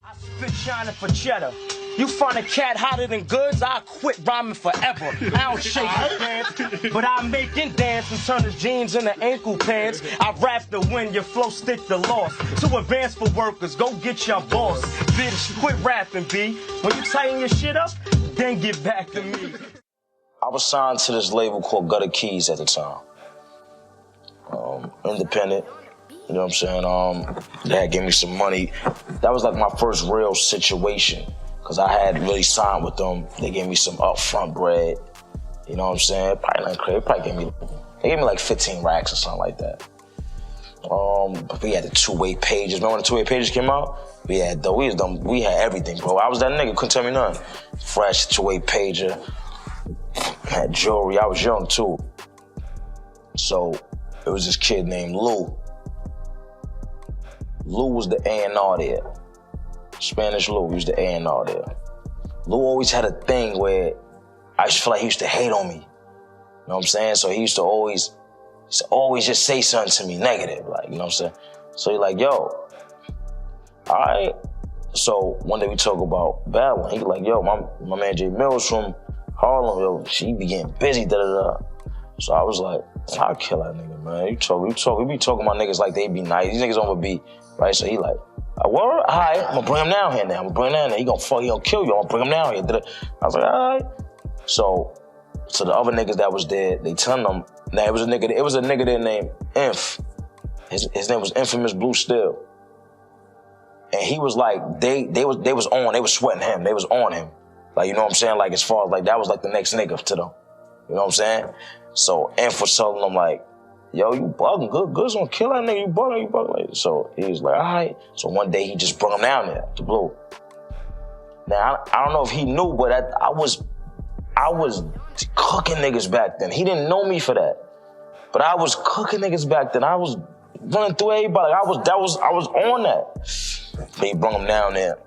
I spit shining for cheddar. You find a cat hotter than Goodz, I'll quit rhyming forever. I don't shake his pants, but I make him dance and turn his jeans into ankle pants. I rap to win, your flow stick to loss. To advance for workers, go get your boss. Bitch, quit rapping, B. When you tighten your shit up, then get back to me. I was signed to this label called Gutter Keys at the time. Independent, you know what I'm saying? They had gave me some money. That was like my first real situation. Cause I had really signed with them. They gave me some upfront bread. You know what I'm saying? Probably not crazy. They gave me like 15 racks or something like that. But we had the two-way pages. Remember when the two-way pages came out? We had everything, bro. I was that nigga, couldn't tell me nothing. Fresh two-way pager. Had jewelry. I was young too. So it was this kid named Lou. Lou was the A&R there. Spanish Lou, he was the A&R there. Lou always had a thing where I used to feel like he used to hate on me. You know what I'm saying? So he used to always just say something to me negative, like, you know what I'm saying? So he's like, yo, all right. So one day we talk about battling. He like, yo, my man Jay Mills from Harlem, yo, she be getting busy, da-da-da. So I was like, I'll kill that nigga, man. We be talking about niggas like they be nice. These niggas on the beat, right? So he like, word? All right, I'm gonna bring him down here now. He gonna kill you. I'm gonna bring him down here. I was like, all right. So the other niggas that was there, they telling them, now it was a nigga there named Inf. His name was Infamous Blue Steel. And he was like, they was sweating him. They was on him. Like, you know what I'm saying? Like, as far as like, that was like the next nigga to them. You know what I'm saying? So Inf was telling them like, yo, you bugging, Goodz gonna kill that nigga, you bugging. So he was like, all right. So one day he just brought him down there to Blue. Now, I don't know if he knew, but I was cooking niggas back then. He didn't know me for that. But I was cooking niggas back then. I was running through everybody. I was on that. But he brought him down there.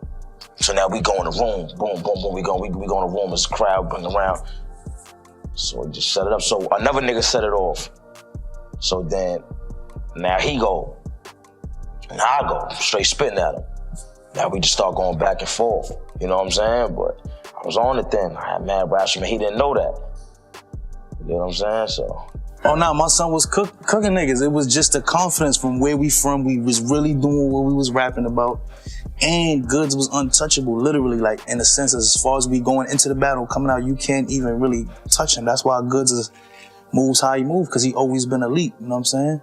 So now we go in the room. Boom, boom, boom. We go in the room. This crowd bring around. So we just set it up. So another nigga set it off. So then, now he go, and I go, straight spitting at him. Now we just start going back and forth, you know what I'm saying? But I was on it then. I had mad raps, man. He didn't know that. You know what I'm saying? So. Oh, no, my son was cooking niggas. It was just the confidence from where we from. We was really doing what we was rapping about. And Goodz was untouchable, literally, like, in a sense, as far as we going into the battle, coming out, you can't even really touch him. That's why Goodz moves how he moves, because he always been elite, you know what I'm saying?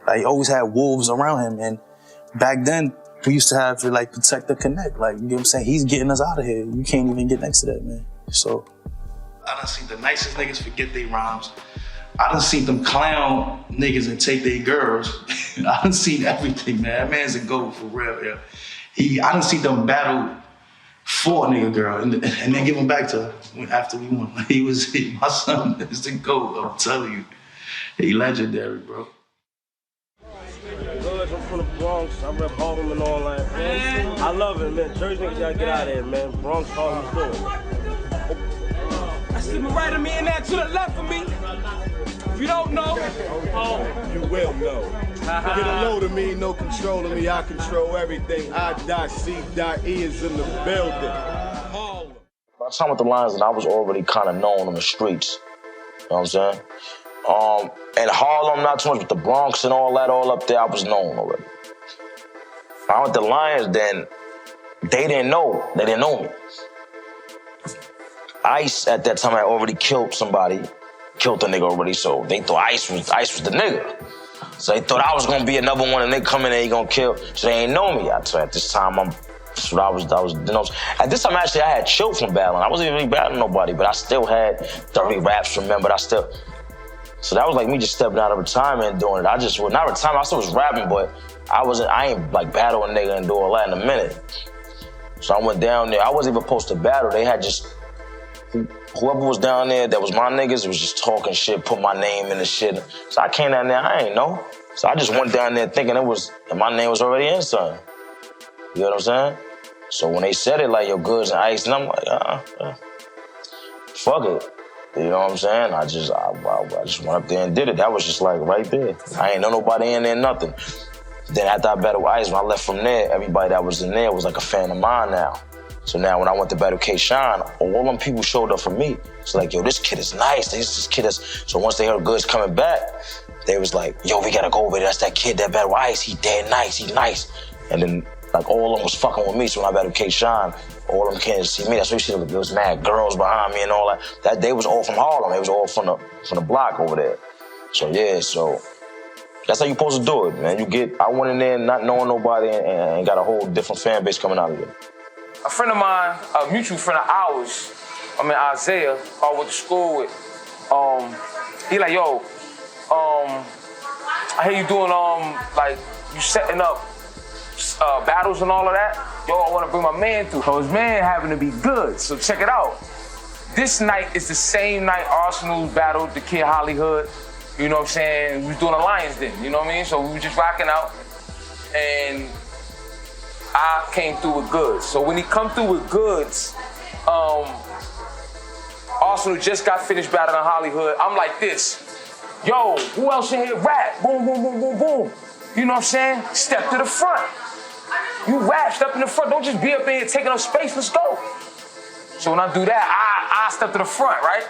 Like, he always had wolves around him, and back then, we used to have to, like, protect the connect, like, you know what I'm saying? He's getting us out of here. You can't even get next to that, man. So. I done seen the nicest niggas forget their rhymes. I done seen them clown niggas and take their girls. I done seen everything, man. That man's a GOAT for real, yeah. I done seen them battle for a nigga girl and then give him back to her after we won. My son is the GOAT, I'm telling you. He legendary, bro. Goodz, I'm from the Bronx. I rep Harlem and all that. Man. I love it, man. Jersey niggas gotta get out of here, man. Bronx, Harlem, still. I see my right of me and that to the left of me. If you don't know, you will know. Get a load of me, no control of me. I control everything. I.C.E is in the building. By the time with the lines, and I was already kind of known on the streets. You know what I'm saying? And Harlem, not too much, but the Bronx and all that, all up there, I was known already. When I went to Lions, then they didn't know. They didn't know me. Ice at that time had already killed somebody, killed the nigga already, so they thought Ice was the nigga. So they thought I was gonna be another one, and they come in and he gonna kill. So they ain't know me. So at this time, that's what I was, you know. At this time, actually, I had chilled from battling. I wasn't even really battling nobody, but I still had 30 raps remembered. So that was like me just stepping out of retirement and doing it. Not retirement, I still was rapping, but I ain't like battling nigga and do all that in a minute. So I went down there. I wasn't even supposed to battle. They had just, whoever was down there that was my niggas, was just talking shit, put my name in the shit. So I came down there, I ain't know. So I just went down there thinking and my name was already in something. You know what I'm saying? So when they said it like, yo, Goodz and Ice, and I'm like, fuck it. You know what I'm saying? I just went up there and did it. That was just like right there. I ain't know nobody in there, nothing. Then after I battled Ice, when I left from there, everybody that was in there was like a fan of mine now. So now when I went to battle K-Shine, all them people showed up for me. It's like, yo, this kid is nice. This kid is. So once they heard Goodz coming back, they was like, yo, we gotta go over there. That's that kid that battled Ice. He dead nice. He nice. And then like all of them was fucking with me. So when I battled K-Shine, all of them came to see me. That's why you see there was mad girls behind me and all that. That they was all from Harlem. They was all from the block over there. So yeah, so that's how you supposed to do it, man. I went in there not knowing nobody and got a whole different fan base coming out of it. A friend of mine, a mutual friend of ours, Isaiah, I went to school with, he like, yo, I hear you doing, like, you setting up battles and all of that. Yo, I want to bring my man through. So his man happened to be Goodz, so check it out. This night is the same night Arsenal battled the kid Hollywood. You know what I'm saying? We was doing a Lions Den, you know what I mean? So we were just rocking out, and I came through with Goodz. So when he come through with Goodz, Arsenal just got finished battling Hollywood. I'm like this, yo, who else in here rap? Boom, boom, boom, boom, boom. You know what I'm saying? Step to the front. You rap, step in the front. Don't just be up in here taking up space, let's go. So when I do that, I step to the front, right?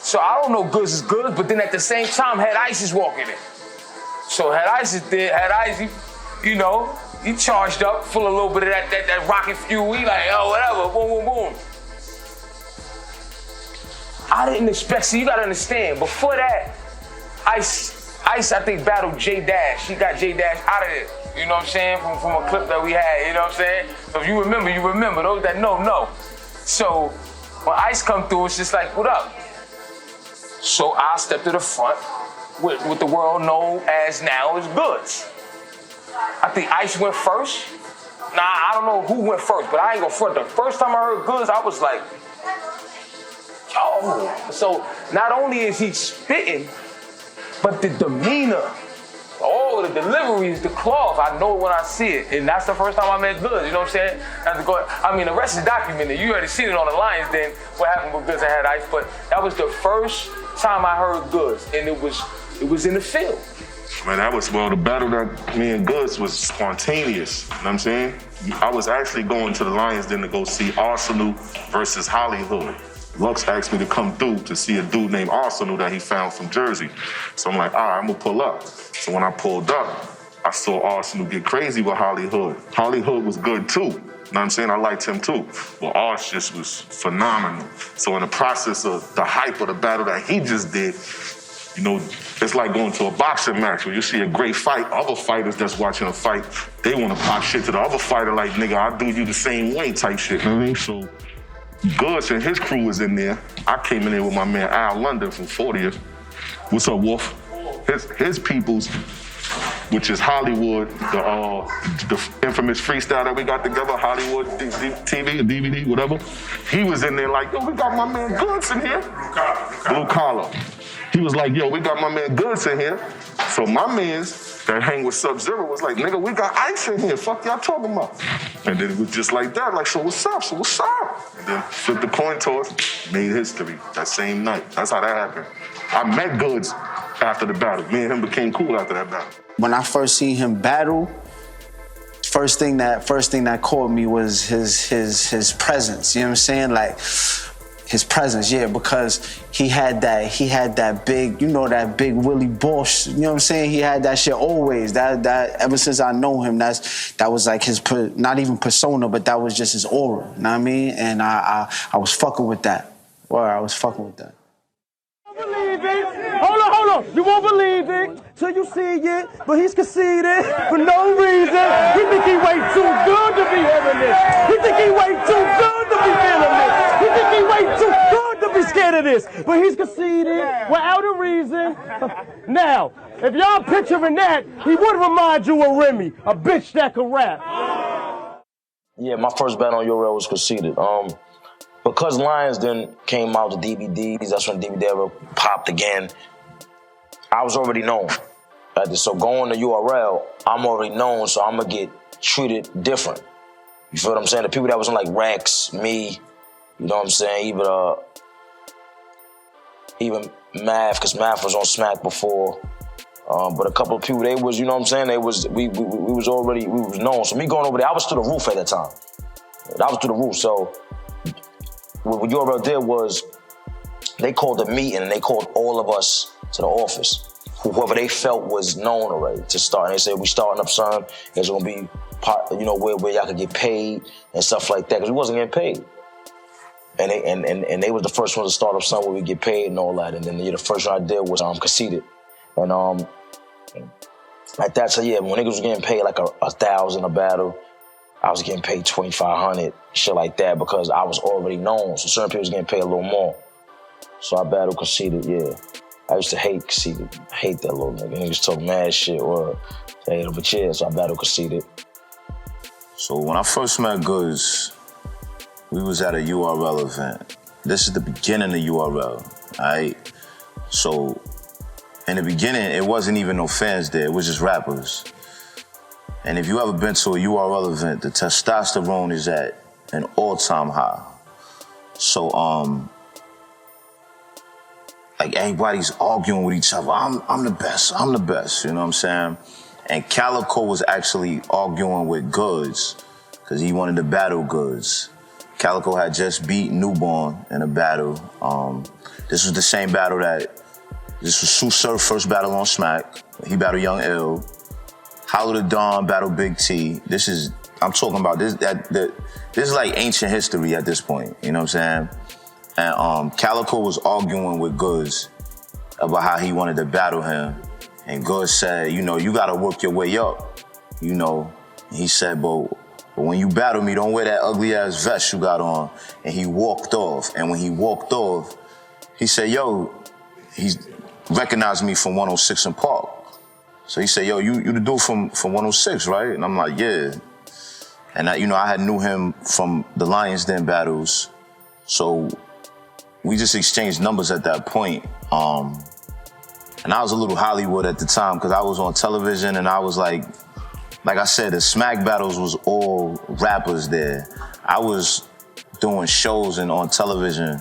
So I don't know Goodz is Goodz, but then at the same time, Head Ice is walking in. So Head Ice is there, Head Ice, he charged up, full of a little bit of that rocket fuel. He like, oh, whatever, boom, boom, boom. I didn't expect, see, you gotta understand, before that, Ice, I think, battled J Dash. He got J Dash out of there. You know what I'm saying? From a clip that we had, you know what I'm saying? So if you remember, you remember. Those that know. So when Ice come through, it's just like, what up? So I step to the front with what the world knows as now is Goodz. I think Ice went first. Nah, I don't know who went first, but I ain't gonna front. The first time I heard Goodz, I was like, yo. So not only is he spitting, but the demeanor, all the deliveries, the cloth, I know it when I see it. And that's the first time I met Goodz, you know what I'm saying? The rest is documented. You already seen it on the Lions Den, what happened with Goodz and Head Ice, but that was the first time I heard Goodz, and it was in the field. Man, the battle that me and Goodz was spontaneous, you know what I'm saying? I was actually going to the Lions Den to go see Arsenal versus Hollywood. Lux asked me to come through to see a dude named Arsenal that he found from Jersey. So I'm like, all right, I'm gonna pull up. So when I pulled up, I saw Arsenal get crazy with Hollywood. Hollywood was good too. You know what I'm saying? I liked him too. But Ars just was phenomenal. So in the process of the hype of the battle that he just did, it's like going to a boxing match where you see a great fight. Other fighters that's watching a fight, they want to pop shit to the other fighter like, nigga, I'll do you the same way type shit. You know what I mean? So Goodz and his crew was in there. I came in there with my man Al London from 40th. What's up, Wolf? His peoples, which is Hollywood, the infamous freestyle that we got together, Hollywood TV, DVD, whatever. He was in there like, yo, we got my man Goodz in here. Blue collar. He was like, yo, we got my man Goodz in here. So my mans that hang with Sub-Zero was like, nigga, we got Ice in here. Fuck y'all talking about? And then it was just like that, like, so what's up? And then flipped the coin toss, made history that same night. That's how that happened. I met Goodz after the battle. Me and him became cool after that battle. When I first seen him battle, first thing that caught me was his presence. You know what I'm saying? Like, His presence, yeah, because he had that big, that big Willie Bosch, you know what I'm saying? He had that shit always. That ever since I know him, that was like his, not even persona, but that was just his aura, you know what I mean? And I was fucking with that. Well, I was fucking with that. Believe it. Hold on. You won't believe it till you see it, but he's conceited for no reason. He think he way too good to be hearing this. He think he way too good to be feeling this. He think he way too good to be scared of this, but he's conceited without a reason. Now, if y'all picturing that, he would remind you of Remy, a bitch that can rap. Yeah, my first battle on URL was conceited. Because Lions then came out the DVDs, that's when DVD era popped again. I was already known. So going to URL, I'm already known, so I'm gonna get treated different. You feel what I'm saying? The people that was in like Rex, me, you know what I'm saying? Even Math, because Math was on Smack before. But a couple of people, they was, you know what I'm saying? We was known. So me going over there, I was through the roof at that time. I was through the roof, so what URL did was they called a meeting and they called all of us to the office. Whoever they felt was known already to start. And they said, we starting up, son. There's gonna be part, where y'all could get paid and stuff like that, because we wasn't getting paid. And they was the first ones to start up something where we get paid and all that. And then the first one I did was conceited. And like that, so yeah, when niggas was getting paid like $1,000 a battle, I was getting paid $2,500, shit like that, because I was already known. So certain people was getting paid a little more. So I battled conceited, yeah. I used to hate conceited, hate that little nigga. Niggas talk mad shit or they hate him, but yeah, so I battled conceited. So when I first met Goodz, we was at a URL event. This is the beginning of URL, all right? So in the beginning, it wasn't even no fans there, it was just rappers. And if you ever been to a URL event, the testosterone is at an all-time high. So, like everybody's arguing with each other. I'm the best, you know what I'm saying? And Calico was actually arguing with Goodz, because he wanted to battle Goodz. Calico had just beat Newborn in a battle. This was the same battle this was Sue Surf's first battle on Smack. He battled Young Ill. Hollow the Dawn battled Big T. I'm talking about this is like ancient history at this point, you know what I'm saying? And Calico was arguing with Goodz about how he wanted to battle him. And Goodz said, you gotta work your way up, He said, but when you battle me, don't wear that ugly ass vest you got on. And he walked off. And when he walked off, he said, he recognized me from 106 in Park. So he said, you the dude from 106, right? And I'm like, yeah. And I had knew him from the Lions Den battles. So we just exchanged numbers at that point. And I was a little Hollywood at the time because I was on television and I was like I said, the Smack battles was all rappers there. I was doing shows and on television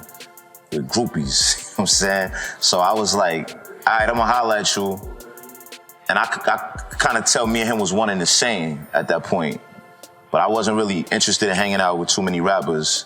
with groupies, you know what I'm saying? So I was like, all right, I'm gonna holler at you. And I kind of tell me and him was one and the same at that point. But I wasn't really interested in hanging out with too many rappers.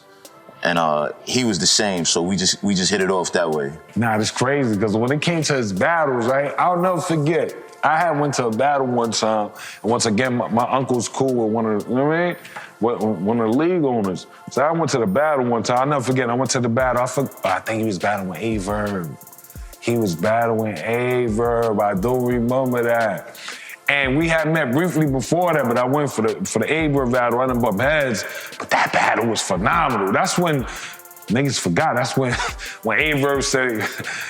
And he was the same, so we just hit it off that way. Nah, it's crazy, because when it came to his battles, right, I'll never forget. I went to a battle one time, and once again, my uncle's cool with one of the, you know what I mean? One of the league owners. So I went to the battle one time. I'll never forget, I went to the battle. I think he was battling with A-Verb. He was battling A-Verb. I don't remember that. And we had met briefly before that, but I went for the A-Verb battle. I didn't bump heads, but that battle was phenomenal. That's when niggas forgot. That's when A-Verb said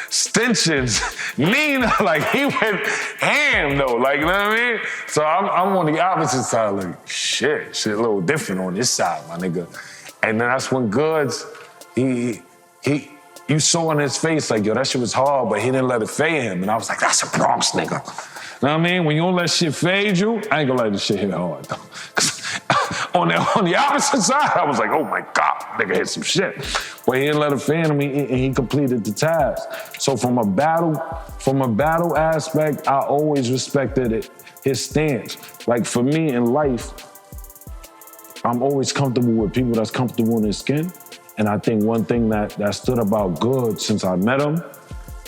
extensions, Nina, like he went ham though, like, you know what I mean? So I'm on the opposite side, like shit a little different on this side, my nigga. And then that's when Goodz, you saw in his face like, yo, that shit was hard, but he didn't let it fade him. And I was like, that's a Bronx nigga. You know what I mean? When you don't let shit fade you, I ain't gonna let this shit hit hard though. On the opposite side, I was like, oh my God, nigga hit some shit. But he didn't let it fade him, and he completed the task. So from a battle aspect, I always respected his stance. Like for me in life, I'm always comfortable with people that's comfortable in their skin. And I think one thing that stood about Goodz since I met him,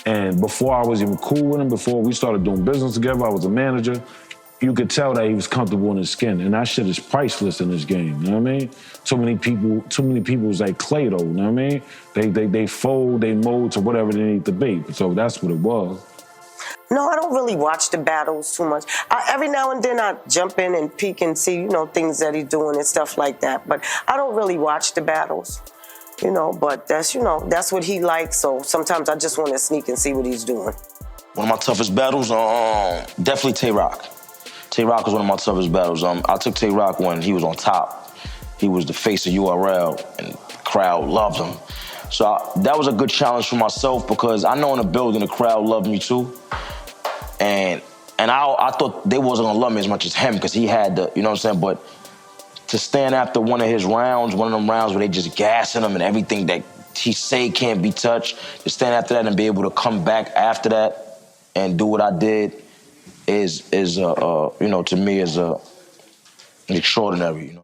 and before I was even cool with him, before we started doing business together, I was a manager, you could tell that he was comfortable in his skin. And that shit is priceless in this game, you know what I mean? Too many people is like clay though, you know what I mean? They fold, they mold to whatever they need to be. So that's what it was. No, I don't really watch the battles too much. Every now and then I jump in and peek and see, you know, things that he's doing and stuff like that. But I don't really watch the battles, you know, but that's, you know, that's what he likes. So sometimes I just want to sneak and see what he's doing. One of my toughest battles, definitely Tay-Rock. Tay-Rock was one of my toughest battles. I took Tay-Rock when he was on top. He was the face of URL, and the crowd loved him. So that was a good challenge for myself because I know in the building the crowd loved me too. And I thought they wasn't gonna love me as much as him because he had the, you know what I'm saying? But to stand after one of his rounds, one of them rounds where they just gassing him and everything that he say can't be touched, to stand after that and be able to come back after that and do what I did is you know, to me is extraordinary, you know.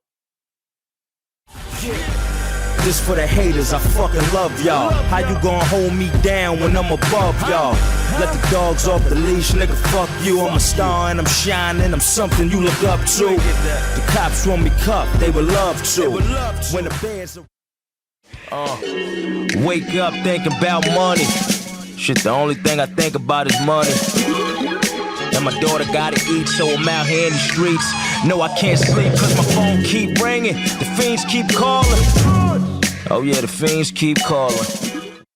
This for the haters, I fucking love y'all. How you gonna hold me down when I'm above y'all? Let the dogs off the leash, nigga, fuck you. I'm a star and I'm shining, I'm something you look up to. The cops want me cuffed, they would love to. When the bands wake up thinking about money. Shit, the only thing I think about is money. And my daughter gotta eat, so I'm out here in the streets. No, I can't sleep cause my phone keep ringing. The fiends keep calling. Oh yeah, the fiends keep calling.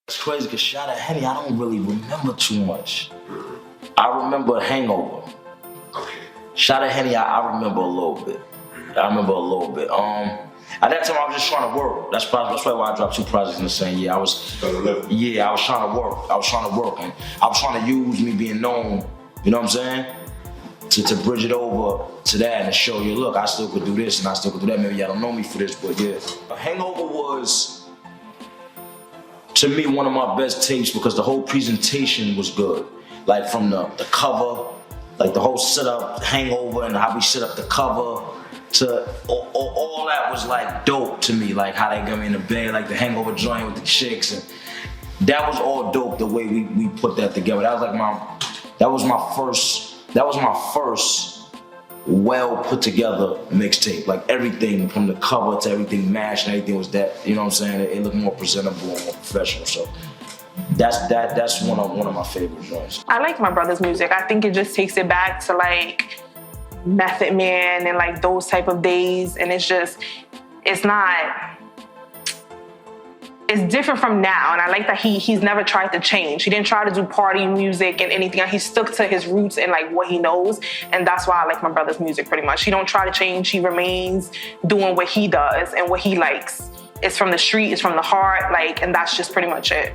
It's crazy cause shot at Henny, I don't really remember too much. I remember Hangover. Shot at Henny, I remember a little bit. At that time I was just trying to work. That's probably why I dropped 2 projects in the same year. I was trying to work. And I was trying to use me being known, you know what I'm saying? To bridge it over to that and to show you, look, I still could do this and I still could do that. Maybe y'all don't know me for this, but yeah. Hangover was, to me, one of my best tapes because the whole presentation was good. Like from the cover, like the whole setup, Hangover and how we set up the cover, to all that was like dope to me. Like how they got me in the bed, like the Hangover joint with the chicks, and that was all dope the way we put that together. That was my first well put together mixtape. Like everything from the cover to everything mashed and everything was that, you know what I'm saying? It looked more presentable and more professional. So that's one of my favorite joints. I like my brother's music. I think it just takes it back to like Method Man and like those type of days. And it's different from now, and I like that he's never tried to change. He didn't try to do party music and anything. He stuck to his roots and like what he knows, and that's why I like my brother's music pretty much. He don't try to change. He remains doing what he does and what he likes. It's from the street, it's from the heart, like, and that's just pretty much it.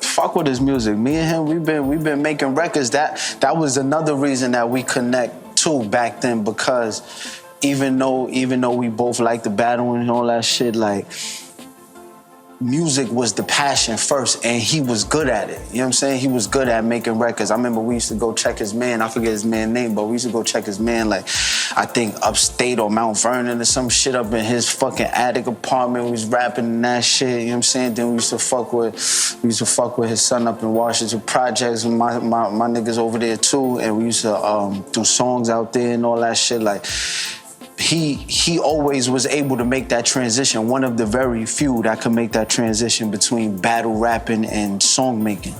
Fuck with his music. Me and him, we've been making records. That was another reason that we connect too back then, because even though we both like the battling and all that shit, like, music was the passion first, and he was good at it. You know what I'm saying? He was good at making records. I remember we used to go check his man. I forget his man's name, but we used to go check his man, like, I think upstate or Mount Vernon or some shit up in his fucking attic apartment. We was rapping and that shit, you know what I'm saying? Then we used to fuck with his son up in Washington Projects, and my niggas over there too, and we used to do songs out there and all that shit, like. He always was able to make that transition, one of the very few that could make that transition between battle rapping and song making.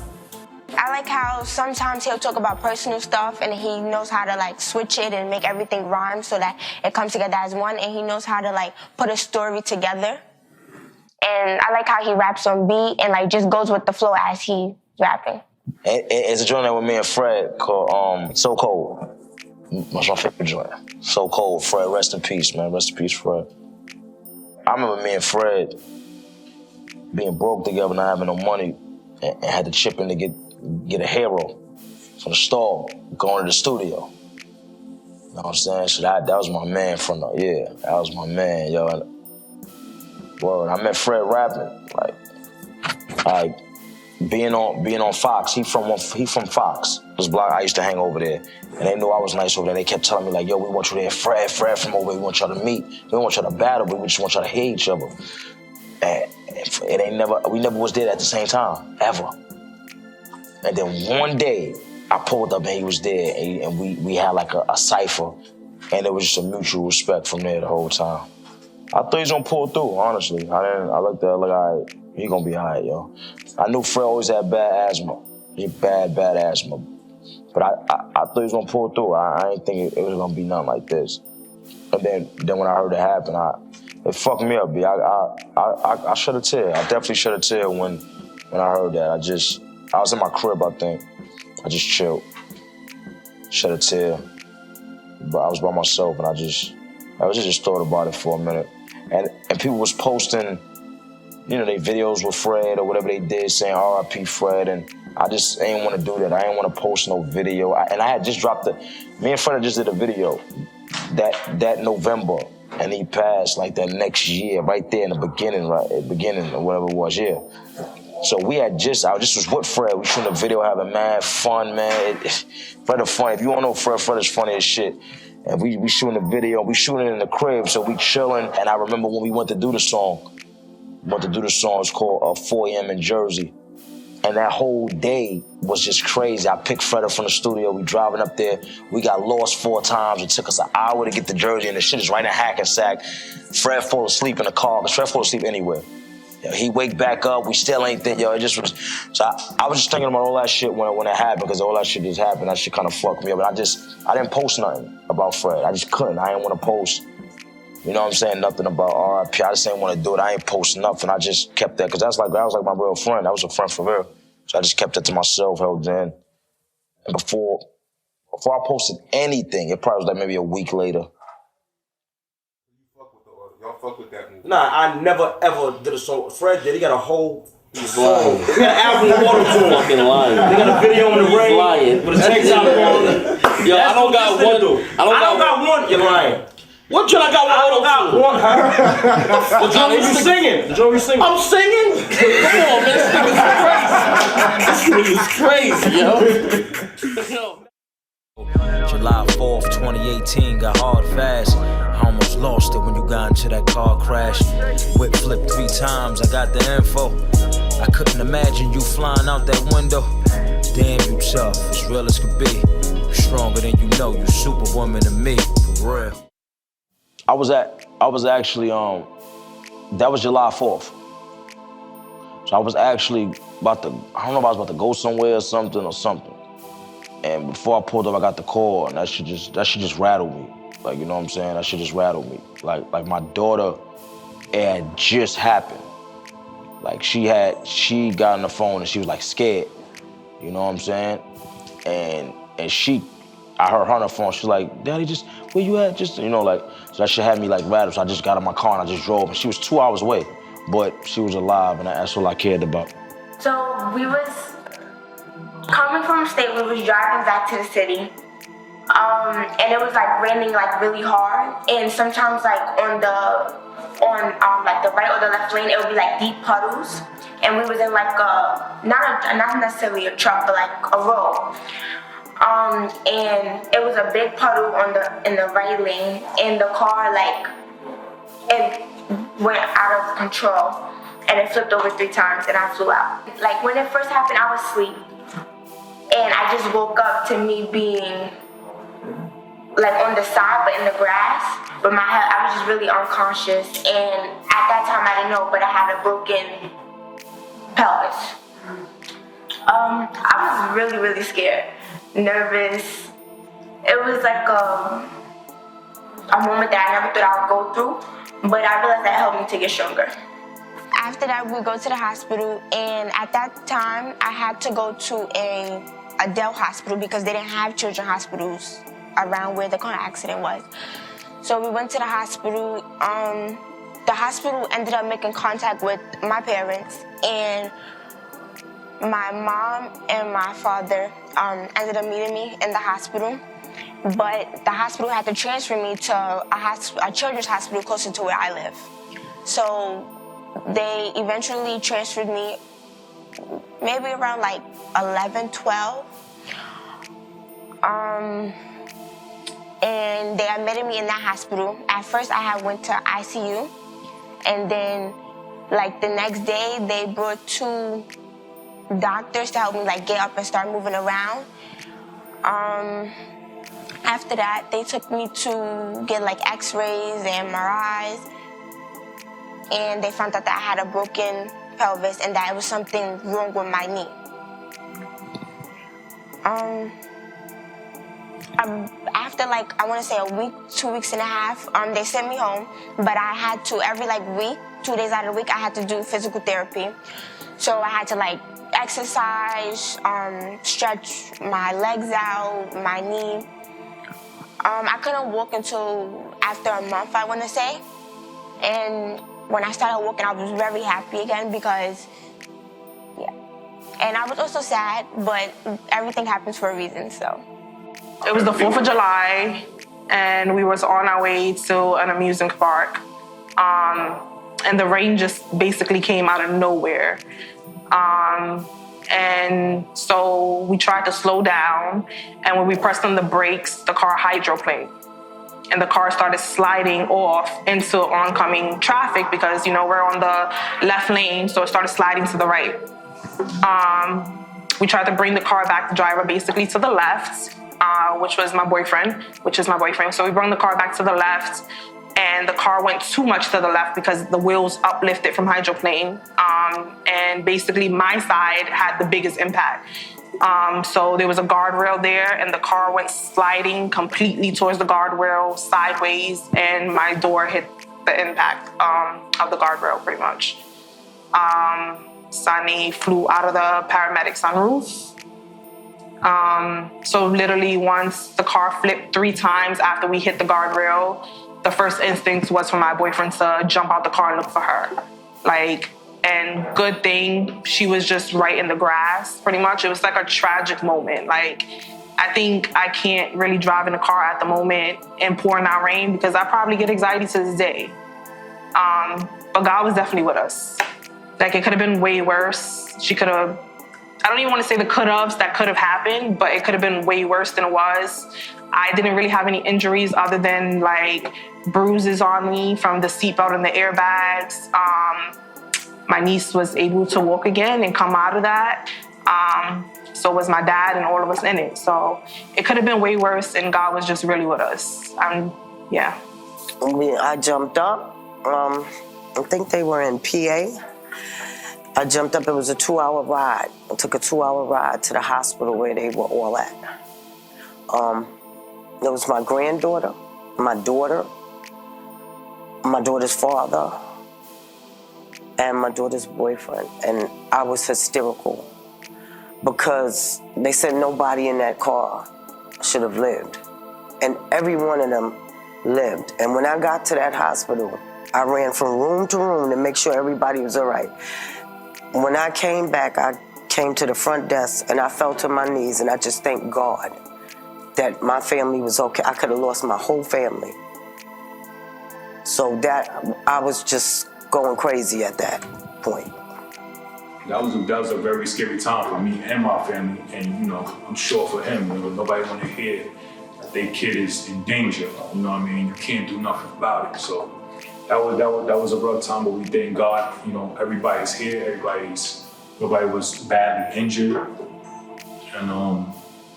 I like how sometimes he'll talk about personal stuff and he knows how to like switch it and make everything rhyme so that it comes together as one, and he knows how to like put a story together. And I like how he raps on beat and like just goes with the flow as he's rapping. It's a joint with me and Fred called So Cold. That's my favorite joint. So Cold, Fred, rest in peace, man. Rest in peace, Fred. I remember me and Fred being broke together, not having no money, and had to chip in to get a hero from the store, going to the studio. You know what I'm saying? So that was my man from the, yeah, that was my man, yo. Well, I met Fred rapping, like being on Fox. He from Fox. This block, I used to hang over there. And they knew I was nice over there. They kept telling me like, yo, we want you there, Fred from over here. We want y'all to meet. We don't want y'all to battle, but we just want y'all to hear each other. And we never was there at the same time, ever. And then one day, I pulled up and he was there, and we had like a cipher, and it was just a mutual respect from there the whole time. I thought he was gonna pull through, honestly. I looked at it like, all right, he gonna be all right, yo. I knew Fred always had bad asthma. He had bad asthma. But I thought he was gonna pull through. I didn't think it was gonna be nothing like this. And then when I heard it happen, it fucked me up, B. I shed a tear. I definitely shed a tear when I heard that. I was in my crib, I think. I just chilled. Shed a tear. But I was by myself, and I just thought about it for a minute. And people was posting, their videos with Fred or whatever they did, saying R.I.P. Fred, and I just ain't want to do that. I ain't want to post no video. And I had just dropped me and Fred just did a video that November, and he passed like that next year, right there in the beginning, or whatever it was, yeah. So I just was with Fred. We shooting a video, having mad fun, man. Fred is funny. If you don't know Fred is funny as shit. And we shooting a video, we shooting it in the crib, so we chilling. And I remember when we went to do the song. It's called 4 a.m. in Jersey. And that whole day was just crazy. I picked Fred up from the studio. We driving up there. We got lost 4 times. It took us an hour to get to Jersey, and the shit is right in Hackensack. Fred fall asleep in the car, because Fred fall asleep anywhere. He wake back up. We still ain't think, it just was. So I was just thinking about all that shit when it happened, because all that shit just happened. That shit kind of fucked me up. But I didn't post nothing about Fred. I just couldn't. I didn't want to post. You know what I'm saying? Nothing about R.I.P. I just didn't want to do it. I ain't posting nothing. I just kept that, because that was like my real friend. That was a friend for real. So I just kept it to myself, held in. And before I posted anything, it probably was like maybe a week later. Y'all fuck with that movie? Nah, I never ever did a song. Fred did. He got a whole song. He got an album of water to him. Fucking lying. They got a video in the rain. Lying. With a tank top on. Yo, I don't got one. I don't got one. You're lying. What joint I got one? I don't got one, huh? What joint you singing? The joint you singing? I'm singing? Come on, man. This nigga's crazy, yo. July 4th, 2018, got hard fast. I almost lost it when you got into that car crash. Whip flipped 3 times, I got the info. I couldn't imagine you flying out that window. Damn, you tough, as real as could be. You stronger than you know, you superwoman to me, for real. I was actually, that was July 4th. So I was actually about to go somewhere or something. And before I pulled up, I got the call, and that shit just rattled me. Like, you know what I'm saying? That shit just rattled me. Like my daughter, it had just happened. Like she got on the phone and she was like scared. You know what I'm saying? And I heard her on the phone, she's like, Daddy, just, where you at? Just, so that shit had me like rattled. So I just got in my car and I just drove. And she was 2 hours away, but she was alive, and that's all I cared about. So we was coming from the state, we was driving back to the city. And it was like raining like really hard. And sometimes like on like the right or the left lane, it would be like deep puddles. And we was in like not necessarily a truck, but like a road. And it was a big puddle in the right lane, and the car it went out of control, and it flipped over 3 times, and I flew out. Like when it first happened, I was asleep, and I just woke up to me being like on the side, but in the grass. But I was just really unconscious, and at that time I didn't know, but I had a broken pelvis. I was really, really scared. Nervous. It was like a moment that I never thought I would go through, but I realized that helped me to get stronger. After that, we go to the hospital, and at that time, I had to go to a adult hospital because they didn't have children's hospitals around where the car accident was. So we went to the hospital. The hospital ended up making contact with my parents, and my mom and my father ended up meeting me in the hospital, but the hospital had to transfer me to a children's hospital closer to where I live. So they eventually transferred me maybe around like 11, 12. And they admitted me in that hospital. At first I went to ICU, and then like the next day, they brought 2 doctors to help me like get up and start moving around. After that, they took me to get like x-rays and MRIs, and they found out that I had a broken pelvis and that it was something wrong with my knee. After like, I want to say a week, 2 weeks and a half, they sent me home, but I had to, every like week, 2 days out of the week, I had to do physical therapy. So I had to like exercise, stretch my legs out, my knee. I couldn't walk until after a month, I want to say. And when I started walking, I was very happy again because, yeah. And I was also sad, but everything happens for a reason, so. It was the 4th of July, and we was on our way to an amusement park. And the rain just basically came out of nowhere. And so we tried to slow down, and when we pressed on the brakes, the car hydroplaned. And the car started sliding off into oncoming traffic because, you know, we're on the left lane, so it started sliding to the right. We tried to bring the car back, the driver basically to the left, which is my boyfriend. So we brought the car back to the left, and the car went too much to the left because the wheels uplifted from hydroplane. And basically my side had the biggest impact. So there was a guardrail there, and the car went sliding completely towards the guardrail sideways, and my door hit the impact of the guardrail pretty much. Sunny flew out of the paramedic sunroof. So literally once the car flipped 3 times after we hit the guardrail, the first instinct was for my boyfriend to jump out the car and look for her. And good thing she was just right in the grass, pretty much. It was like a tragic moment. I think I can't really drive in a car at the moment in pouring out rain because I probably get anxiety to this day. But God was definitely with us. It could have been way worse. She could have, I don't even want to say the could-haves that could have happened, but it could have been way worse than it was. I didn't really have any injuries other than bruises on me from the seatbelt and the airbags. My niece was able to walk again and come out of that. So was my dad and all of us in it. So it could have been way worse, and God was just really with us. Yeah. I jumped up. I think they were in PA. I jumped up. It was a 2-hour ride. I took a 2-hour ride to the hospital where they were all at. It was my granddaughter, my daughter, my daughter's father, and my daughter's boyfriend. And I was hysterical because they said nobody in that car should have lived. And every one of them lived. And when I got to that hospital, I ran from room to room to make sure everybody was all right. When I came back, I came to the front desk and I fell to my knees, and I just thank God that my family was okay. I could have lost my whole family. So that, I was just going crazy at that point. That was a very scary time for me and my family, and I'm sure for him. Nobody want to hear that their kid is in danger. You know what I mean? You can't do nothing about it. So that was a rough time, but we thank God. Everybody's here. Nobody was badly injured, and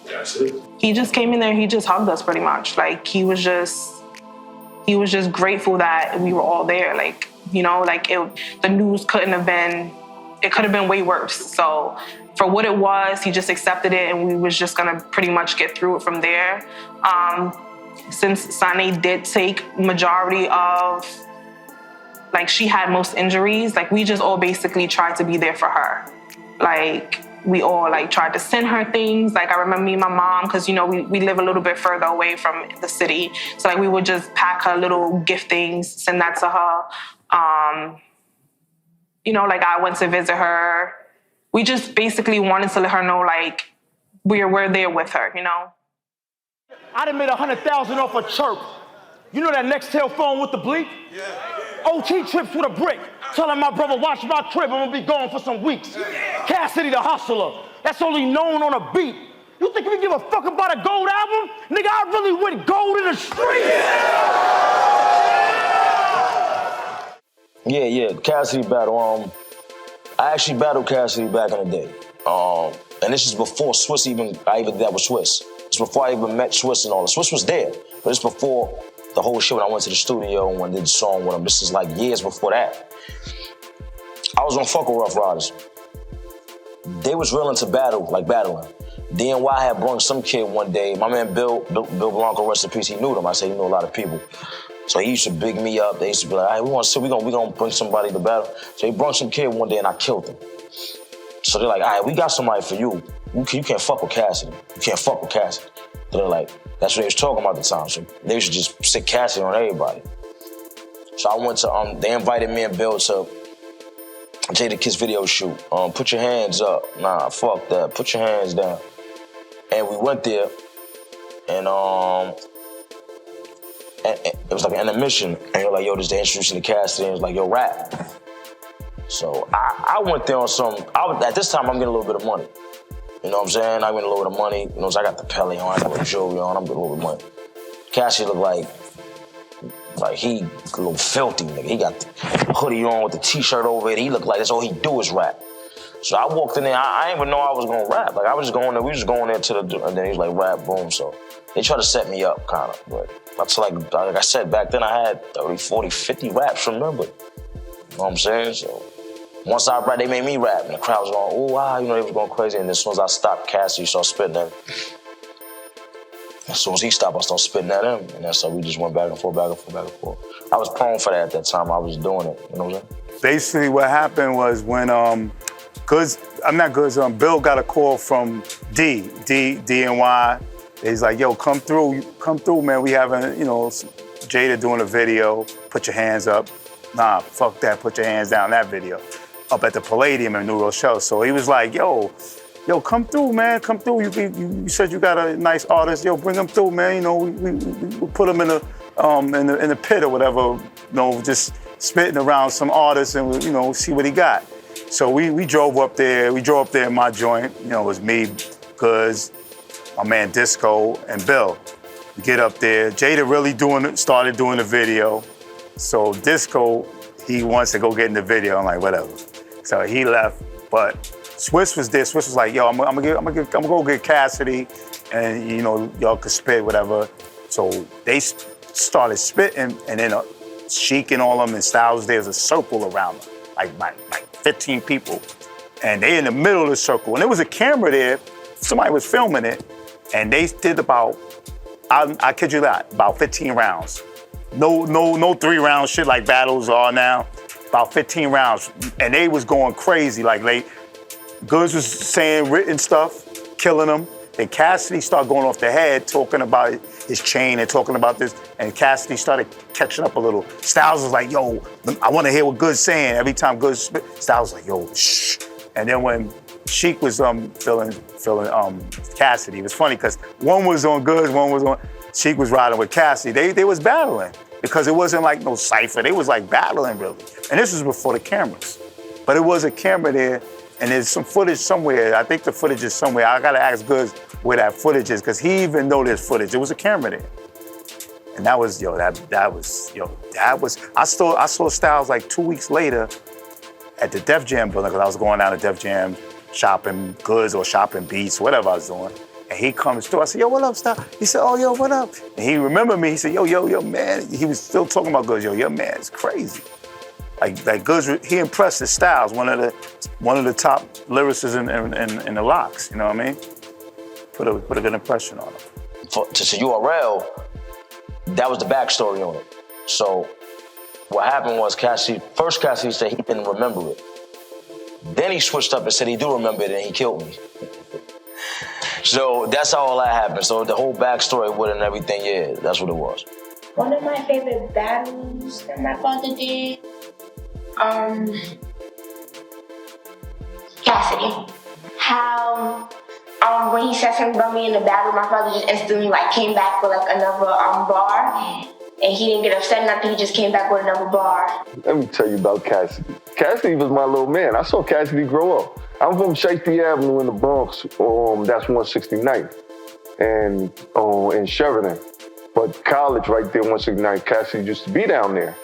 that's it. He just came in there. He just hugged us pretty much. He was just grateful that we were all there. The news couldn't have been. It could have been way worse. So for what it was, he just accepted it, and we was just gonna pretty much get through it from there. Since Sane did take majority of, she had most injuries, we just all basically tried to be there for her. We all tried to send her things. I remember me and my mom, because we live a little bit further away from the city. So we would just pack her little gift things, send that to her. I went to visit her. We just basically wanted to let her know we're there with her, I done made 100,000 off a chirp. You know that Nextel phone with the bleep? Yeah. OT trips with a brick. Telling my brother, watch my crib, I'm gonna be gone for some weeks. Cassidy the hustler, that's only known on a beat. You think we give a fuck about a gold album? Nigga, I really went gold in the streets. Yeah, Cassidy battle. I actually battled Cassidy back in the day. And this is before Swiss I even did that with Swiss. It's before I even met Swiss and all. Swiss was there, but it's before the whole shit when I went to the studio and when I did the song with him. This is like years before that. I was gonna fuck with Rough Riders. They was real into battling. DNY had brought some kid one day. My man Bill Blanco, rest in peace, he knew them. I said he knew a lot of people. So he used to big me up. They used to be like, all right, we gonna bring somebody to battle. So he brought some kid one day and I killed him. So they're like, all right, we got somebody for you. You can't fuck with Cassidy. You can't fuck with Cassidy. So they're like, that's what they was talking about at the time. So they used to just stick Cassidy on everybody. So I went to, they invited me and Bill to Jada Kiss video shoot. Put your hands up. Nah, fuck that. Put your hands down. And we went there, and it was like an intermission. And they were like, yo, this is the introduction to Cassidy. And it was like, yo, rap. So I went there on at this time, I'm getting a little bit of money. You know what I'm saying? I'm getting a little bit of money. You know, so I got the Pele on, I got the jewelry on, I'm getting a little bit of money. Cassidy looked like he a little filthy nigga. He got the hoodie on with the t-shirt over it. He looked like that's all he do is rap. So I walked in there, I didn't even know I was gonna rap. Like I was just going there, we was just going there and then he was like, rap, boom. So they tried to set me up, kind of. But that's like I said, back then I had 30, 40, 50 raps, remember? You know what I'm saying? So once I rap, they made me rap, and the crowd was going, oh, wow, you know, they was going crazy. And as soon as I stopped, Cassidy started spitting at him. As soon as he stopped, I started spitting at him. And that's how we just went back and forth. I was prone for that at that time. I was doing it, you know what I'm saying? Basically, what happened was when Bill got a call from DNY. He's like, yo, come through, man. We having, you know, Jada doing a video. Put your hands up. Nah, fuck that. Put your hands down. That video. Up at the Palladium in New Rochelle. So he was like, yo, come through, man. Come through. You said you got a nice artist. Yo, bring him through, man. You know, we put him in the pit or whatever. You know, just spitting around some artists and you know, see what he got. So we drove up there. We drove up there in my joint. You know, it was me, Goodz, my man Disco, and Bill. We get up there. Jada really started doing the video. So Disco, he wants to go get in the video. I'm like, whatever. So he left, but Swiss was there. Swiss was like, yo, I'm gonna go get Cassidy, and you know, y'all could spit, whatever. So they started spitting, and then Sheik and all of them and Styles, there's a circle around them, like 15 people. And they in the middle of the circle. And there was a camera there, somebody was filming it, and they did about, I kid you not, about 15 rounds. No 3-round shit like battles are now. About 15 rounds. And they was going crazy. Like Goodz was saying written stuff, killing them. Then Cassidy started going off the head, talking about his chain and talking about this. And Cassidy started catching up a little. Styles was like, yo, I want to hear what Goodz saying. Every time Goodz spit, Styles was like, yo, shh. And then when Sheik was filling Cassidy, it was funny because one was on Goodz, one was on, Sheik was riding with Cassidy. They was battling because it wasn't like no cypher. They was like battling really. And this was before the cameras. But it was a camera there and there's some footage somewhere. I think the footage is somewhere. I gotta ask Goodz where that footage is because he even know there's footage. There was a camera there. And that was, I saw Styles like 2 weeks later at the Def Jam building because I was going down to Def Jam shopping goods or shopping beats, whatever I was doing. And he comes through. I said, yo, what up, Styles? He said, oh, yo, what up? And he remembered me. He said, yo, man. He was still talking about Goodz. Yo, your man is crazy. Like Goodz, he impressed the Styles, one of the top lyricists in the locks. You know what I mean? Put a good impression on him. To URL, that was the backstory on it. So what happened was Cassidy said he didn't remember it. Then he switched up and said he do remember it and he killed me. So that's how all that happened. So the whole backstory with it and everything, yeah, that's what it was. One of my favorite battles that my father did, Cassidy. How when he said something about me in the battle, my father just instantly came back with another bar. And he didn't get upset, nothing, he just came back with another bar. Let me tell you about Cassidy. Cassidy was my little man. I saw Cassidy grow up. I'm from Shaky Avenue in the Bronx, that's 169th, and in Sheridan. But college right there, 169th, Cassidy used to be down there.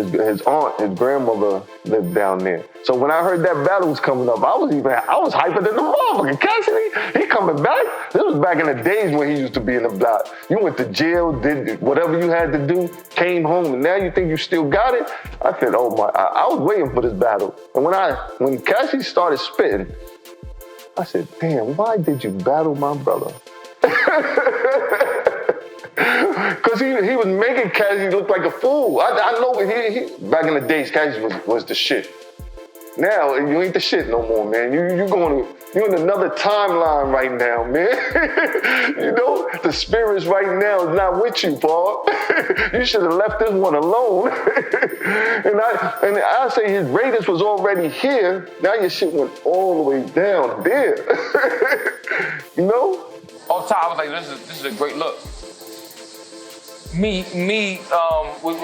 his aunt, his grandmother lived down there. So when I heard that battle was coming up, I was hyper than the motherfucker. Cassidy, he coming back. This was back in the days when he used to be in the block. You went to jail, did whatever you had to do, came home, and now you think you still got it? I said, oh my, I was waiting for this battle. And when Cassidy started spitting, I said, damn, why did you battle my brother? Because he was making Cassidy look like a fool. I know back in the days, Cassidy was the shit. Now, you ain't the shit no more, man. You're in another timeline right now, man. You know, the spirits right now is not with you, Paul. You should have left this one alone. and I say his ratings was already here. Now your shit went all the way down there. You know? Off top, I was like, this is a great look. Me, with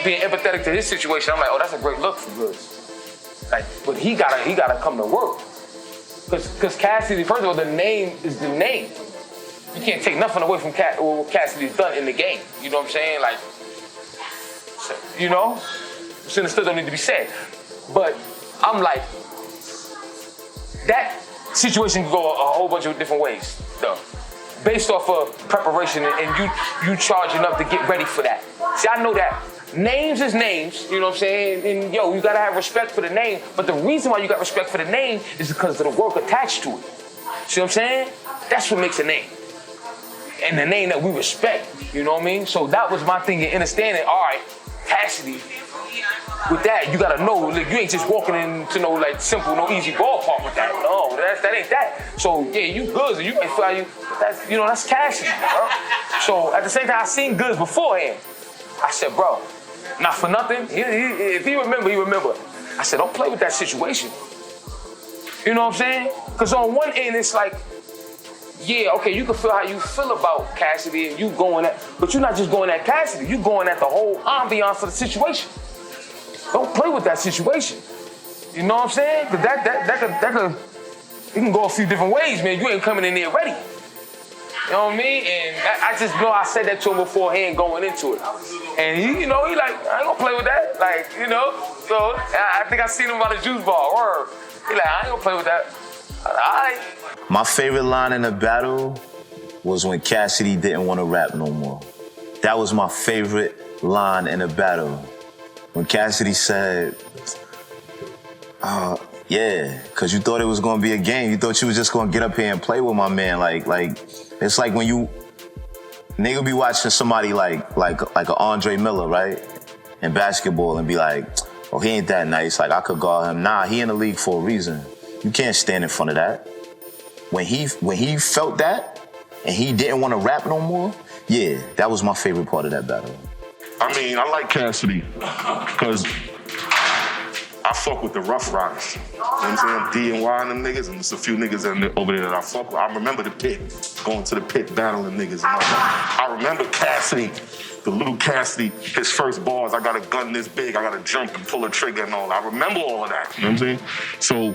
being empathetic to his situation, I'm like, oh, that's a great look for Goodz. Like, but he gotta come to work. Cause Cassidy, first of all, the name is the name. You can't take nothing away from what Cassidy's done in the game. You know what I'm saying? Like, you know, still don't need to be said. But I'm like, that situation can go a whole bunch of different ways, though. Based off of preparation and you charging up to get ready for that. See, I know that names is names, you know what I'm saying? And you gotta have respect for the name, but the reason why you got respect for the name is because of the work attached to it. See what I'm saying? That's what makes a name. And the name that we respect, you know what I mean? So that was my thing in understanding, all right, Cassidy, with that, you gotta know, like, you ain't just walking into no like simple, no easy ballpark with that. No, that ain't that. So yeah, you Goodz, and you can feel that's Cassidy, bro. So at the same time, I seen Goodz beforehand. I said, bro, not for nothing. If he remember, he remember. I said, don't play with that situation. You know what I'm saying? Because on one end, it's like, yeah, okay, you can feel how you feel about Cassidy and you going at, but you're not just going at Cassidy, you're going at the whole ambiance of the situation. Don't play with that situation. You know what I'm saying? Because that it can go a few different ways, man. You ain't coming in there ready. You know what I mean? And I just know I said that to him beforehand going into it. And he like, I ain't gonna play with that. Like, you know? So I think I seen him by the juice bar. Word. He like, I ain't gonna play with that. All right. My favorite line in the battle was when Cassidy didn't want to rap no more. That was my favorite line in the battle. When Cassidy said, yeah, because you thought it was going to be a game. You thought you was just going to get up here and play with my man. Like it's like when you, nigga be watching somebody like an Andre Miller, right? In basketball and be like, oh, he ain't that nice. Like, I could guard him. Nah, he in the league for a reason. You can't stand in front of that. When he felt that and he didn't want to rap no more, yeah, that was my favorite part of that battle. I mean, I like Cassidy because I fuck with the Rough Riders. You know what I'm saying? D and Y and them niggas, and there's a few niggas over there that I fuck with. I remember the pit, going to the pit battling niggas. And all that. I remember Cassidy, the little Cassidy, his first bars, I got a gun this big, I got to jump and pull a trigger and all that. I remember all of that, you know what I'm saying? So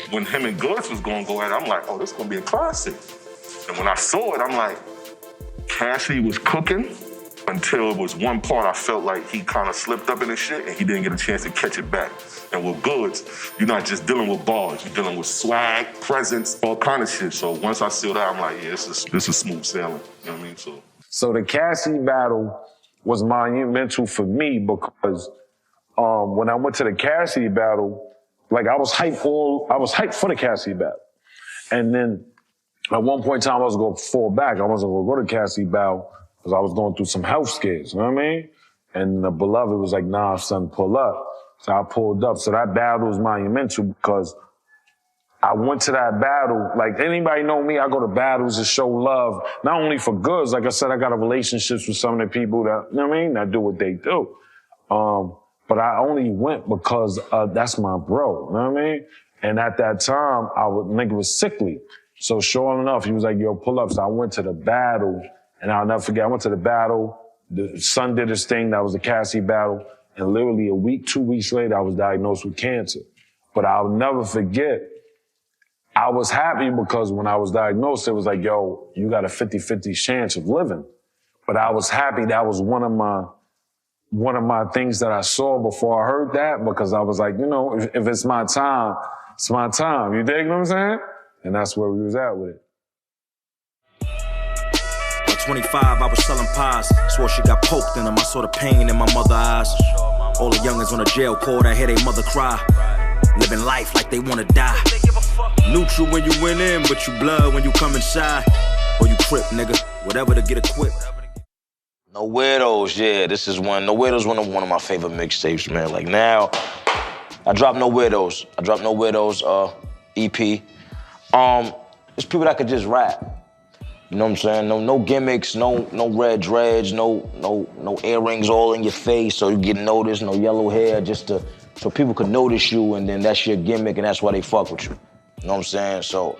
when him and Goodz was going to go at it, I'm like, oh, this is going to be a classic. And when I saw it, I'm like, Cassidy was cooking until it was one part I felt like he kind of slipped up in his shit and he didn't get a chance to catch it back. And with Goodz, you're not just dealing with bars, you're dealing with swag, presence, all kind of shit. So once I see that, I'm like, yeah, this is smooth sailing. You know what I mean? So the Cassidy battle was monumental for me because when I went to the Cassidy battle, like I was hyped for the Cassidy battle. And then at one point in time, I was going to fall back. I wasn't going to go to Cassidy battle because I was going through some health scares, you know what I mean? And the beloved was like, nah, son, pull up. So I pulled up. So that battle was monumental because I went to that battle. Like, anybody know me, I go to battles to show love, not only for Goodz. Like I said, I got relationships with some of the people that, you know what I mean, that do what they do. But I only went because that's my bro, you know what I mean? And at that time, nigga was sickly. So sure enough, he was like, yo, pull up. So I went to the battle, and I'll never forget, I went to the battle. The son did his thing, that was the Cassidy battle. And literally a week, 2 weeks later, I was diagnosed with cancer. But I'll never forget, I was happy because when I was diagnosed, it was like, yo, you got a 50-50 chance of living. But I was happy that was one of my one of my things that I saw before I heard that, because I was like, you know, if it's my time, it's my time. You dig what I'm saying? And that's where we was at with it. At 25, I was selling pies. Swore she got poked in them. I saw the pain in my mother's eyes. All the youngins on the jail court, I hear their mother cry. Living life like they wanna die. Neutral when you went in, but you blood when you come inside. Or you crip, nigga. Whatever to get equipped. No Weirdos, yeah, this is one. No Weirdos one of my favorite mixtapes, man. Like now, I dropped No Weirdos. EP. It's people that could just rap. You know what I'm saying? No gimmicks, no red dreads, no earrings all in your face so you get noticed, no yellow hair, just so people could notice you, and then that's your gimmick and that's why they fuck with you. You know what I'm saying? So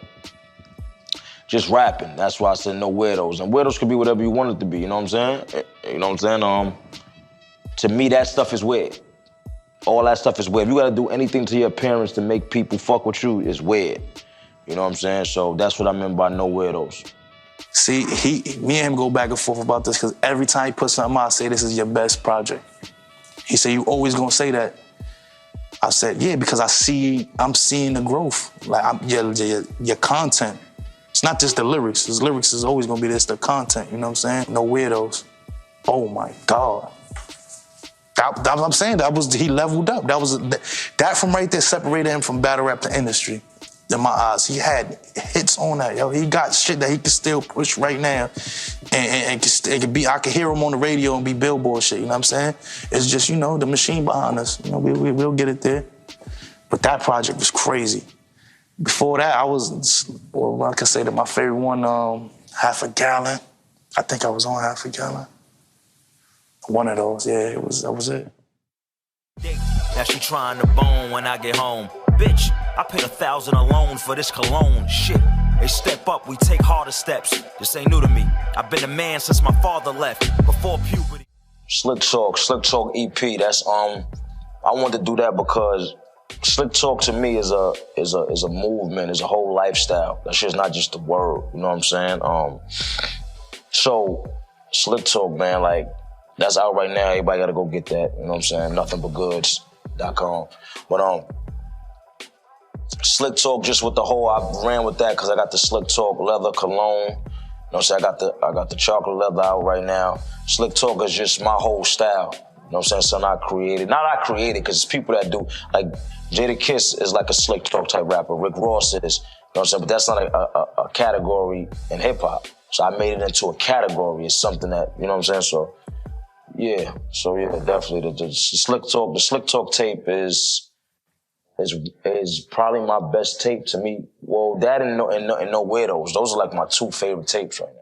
just rapping. That's why I said no weirdos. And weirdos could be whatever you want it to be, you know what I'm saying? You know what I'm saying? To me, that stuff is weird. All that stuff is weird. If you gotta do anything to your appearance to make people fuck with you, it's weird. You know what I'm saying? So that's what I meant by no weirdos. See, me and him go back and forth about this because every time he puts something out, I say this is your best project. He said, you always gonna say that? I said, yeah, because I'm seeing the growth. Like, your content. It's not just the lyrics. His lyrics is always gonna be this, the content, you know what I'm saying? No weirdos. Oh my God. I'm saying he leveled up. That from right there separated him from battle rap to industry. In my eyes, he had hits on that, yo. He got shit that he can still push right now, and it could be. I could hear him on the radio and be Billboard shit. You know what I'm saying? It's just, you know, the machine behind us. You know, we'll get it there. But that project was crazy. Before that, I could say that my favorite one, Half a Gallon. I think I was on Half a Gallon. One of those, yeah. That was it. Now she trying to bone when I get home. Bitch, I paid $1,000 alone for this cologne. Shit, they step up, we take harder steps. This ain't new to me. I've been a man since my father left. Before puberty. Slick Talk EP. That's I wanted to do that because Slick Talk to me is a movement, is a whole lifestyle. That shit's not just a word. You know what I'm saying? So Slick Talk, man, like that's out right now. Everybody gotta go get that. You know what I'm saying? Nothingbutgoods.com. But Slick Talk, just with the whole, I ran with that because I got the Slick Talk leather cologne. You know what I'm saying? I got the chocolate leather out right now. Slick Talk is just my whole style. You know what I'm saying? Something I created. Not I created, because it's people that do. Like, Jada Kiss is like a Slick Talk type rapper. Rick Ross is. You know what I'm saying? But that's not a category in hip hop. So I made it into a category. It's something that, you know what I'm saying? So, yeah. Definitely. The Slick Talk tape is probably my best tape to me. Well, that and No Weirdos. Those are like my two favorite tapes right now.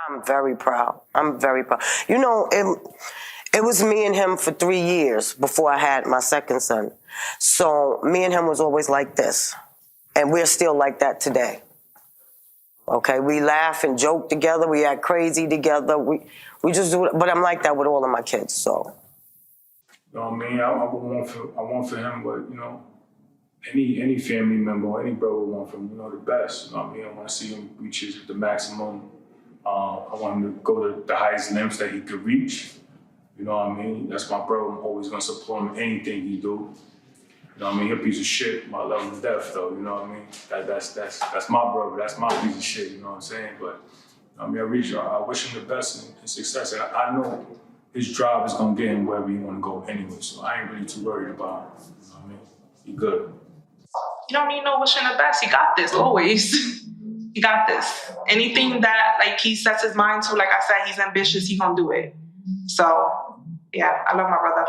I'm very proud. You know, it was me and him for 3 years before I had my second son. So me and him was always like this. And we're still like that today. Okay, we laugh and joke together. We act crazy together. We just do it. But I'm like that with all of my kids, so. You know what I mean? I want for him, but, you know, any family member or any brother would want for him, you know, the best. You know what I mean? I want to see him reach the maximum. I want him to go to the highest limits that he could reach. You know what I mean? That's my brother. I'm always going to support him in anything he do. You know what I mean? He's a piece of shit, but I love him to death, though. You know what I mean? That's my brother. That's my piece of shit, you know what I'm saying? But, I mean, I wish him the best and success. I know his drive is gonna get him wherever he wanna go anyway, so I ain't really too worried about him. You know what I mean? He good. You don't need no wishing the best. He got this always. He got this. Anything that like he sets his mind to, like I said, he's ambitious, he gonna do it. So yeah, I love my brother,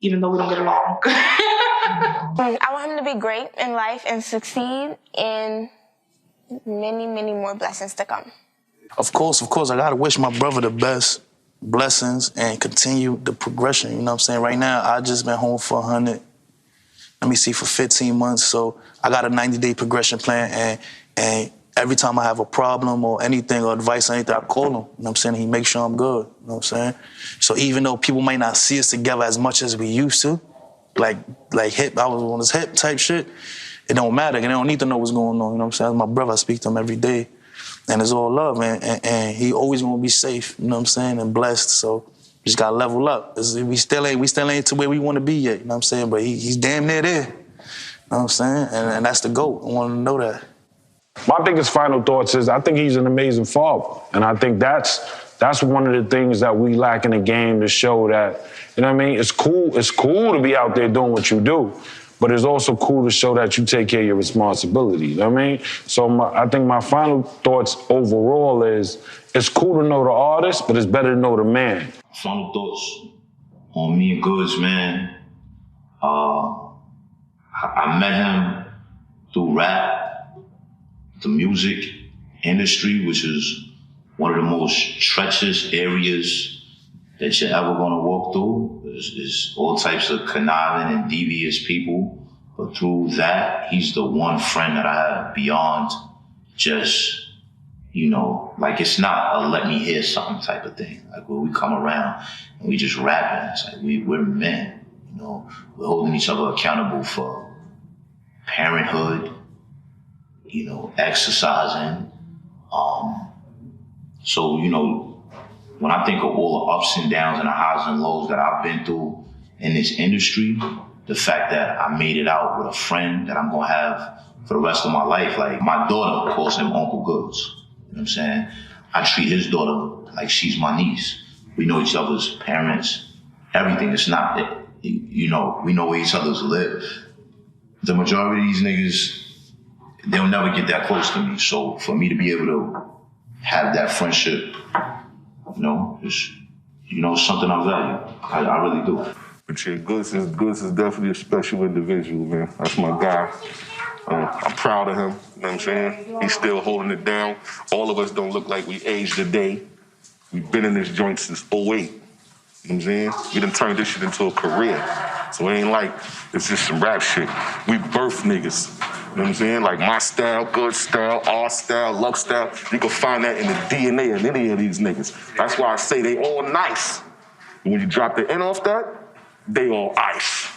even though we don't get along. I want him to be great in life and succeed in many, many more blessings to come. Of course, I gotta wish my brother the best. Blessings and continue the progression, you know what I'm saying? Right now, I just been home for 15 months, so I got a 90-day progression plan, and every time I have a problem or anything or advice or anything, I call him, you know what I'm saying? He makes sure I'm good, you know what I'm saying? So even though people might not see us together as much as we used to, like hip, I was on this hip type shit, it don't matter, and they don't need to know what's going on, you know what I'm saying? My brother, I speak to him every day. And it's all love, and he always gonna be safe, you know what I'm saying, and blessed. So Just gotta level up. We still ain't to where we want to be yet. You know what I'm saying? But he's damn near there. You know what I'm saying? And that's the GOAT. I want to know that. My biggest final thoughts is I think he's an amazing father. And I think that's one of the things that we lack in the game to show that, you know what I mean? It's cool to be out there doing what you do, but it's also cool to show that you take care of your responsibility, you know what I mean? So I think my final thoughts overall is it's cool to know the artist, but it's better to know the man. Final thoughts on me and Goodz, man. I met him through rap, the music industry, which is one of the most treacherous areas that you're ever gonna walk through. There's all types of conniving and devious people, but through that, he's the one friend that I have beyond just, you know, like it's not a let me hear something type of thing. Like when we come around and we just rapping, it's like we're men, you know, we're holding each other accountable for parenthood, you know, exercising. So, you know, when I think of all the ups and downs and the highs and lows that I've been through in this industry, the fact that I made it out with a friend that I'm gonna have for the rest of my life, like my daughter calls him Uncle Goodz. You know what I'm saying? I treat his daughter like she's my niece. We know each other's parents, everything. It's not that, you know, we know where each other's live. The majority of these niggas, they'll never get that close to me. So for me to be able to have that friendship, you know, is, you know, something I value. I really do. But yeah, Goodz is definitely a special individual, man. That's my guy. I'm proud of him, you know what I'm saying? He's still holding it down. All of us don't look like we aged a day. We've been in this joint since 08. You know what I'm saying? We done turned this shit into a career. So it ain't like it's just some rap shit. We birth niggas. You know what I'm saying? Like my style, Goodz style, our style, Lux style. You can find that in the DNA of any of these niggas. That's why I say they all nice. And when you drop the N off that, they all ice.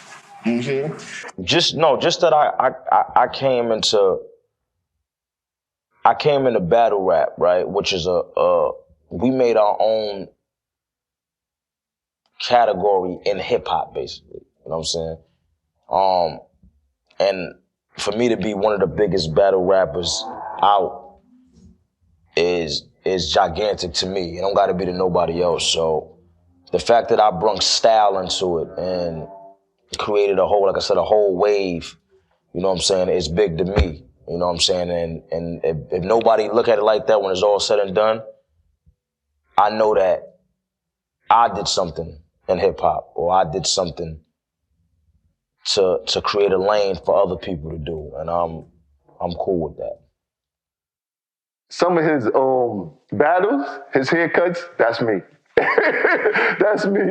You know what I'm saying? Just that I came into battle rap, right? Which is we made our own category in hip hop, basically. You know what I'm saying? And for me to be one of the biggest battle rappers out is gigantic to me. It don't gotta be to nobody else. So the fact that I brung style into it and created a whole, like I said, a whole wave, you know what I'm saying, is big to me. You know what I'm saying? And if nobody look at it like that when it's all said and done, I know that I did something in hip hop, or I did something to create a lane for other people to do, and I'm cool with that. Some of his battles, his haircuts, that's me. That's me.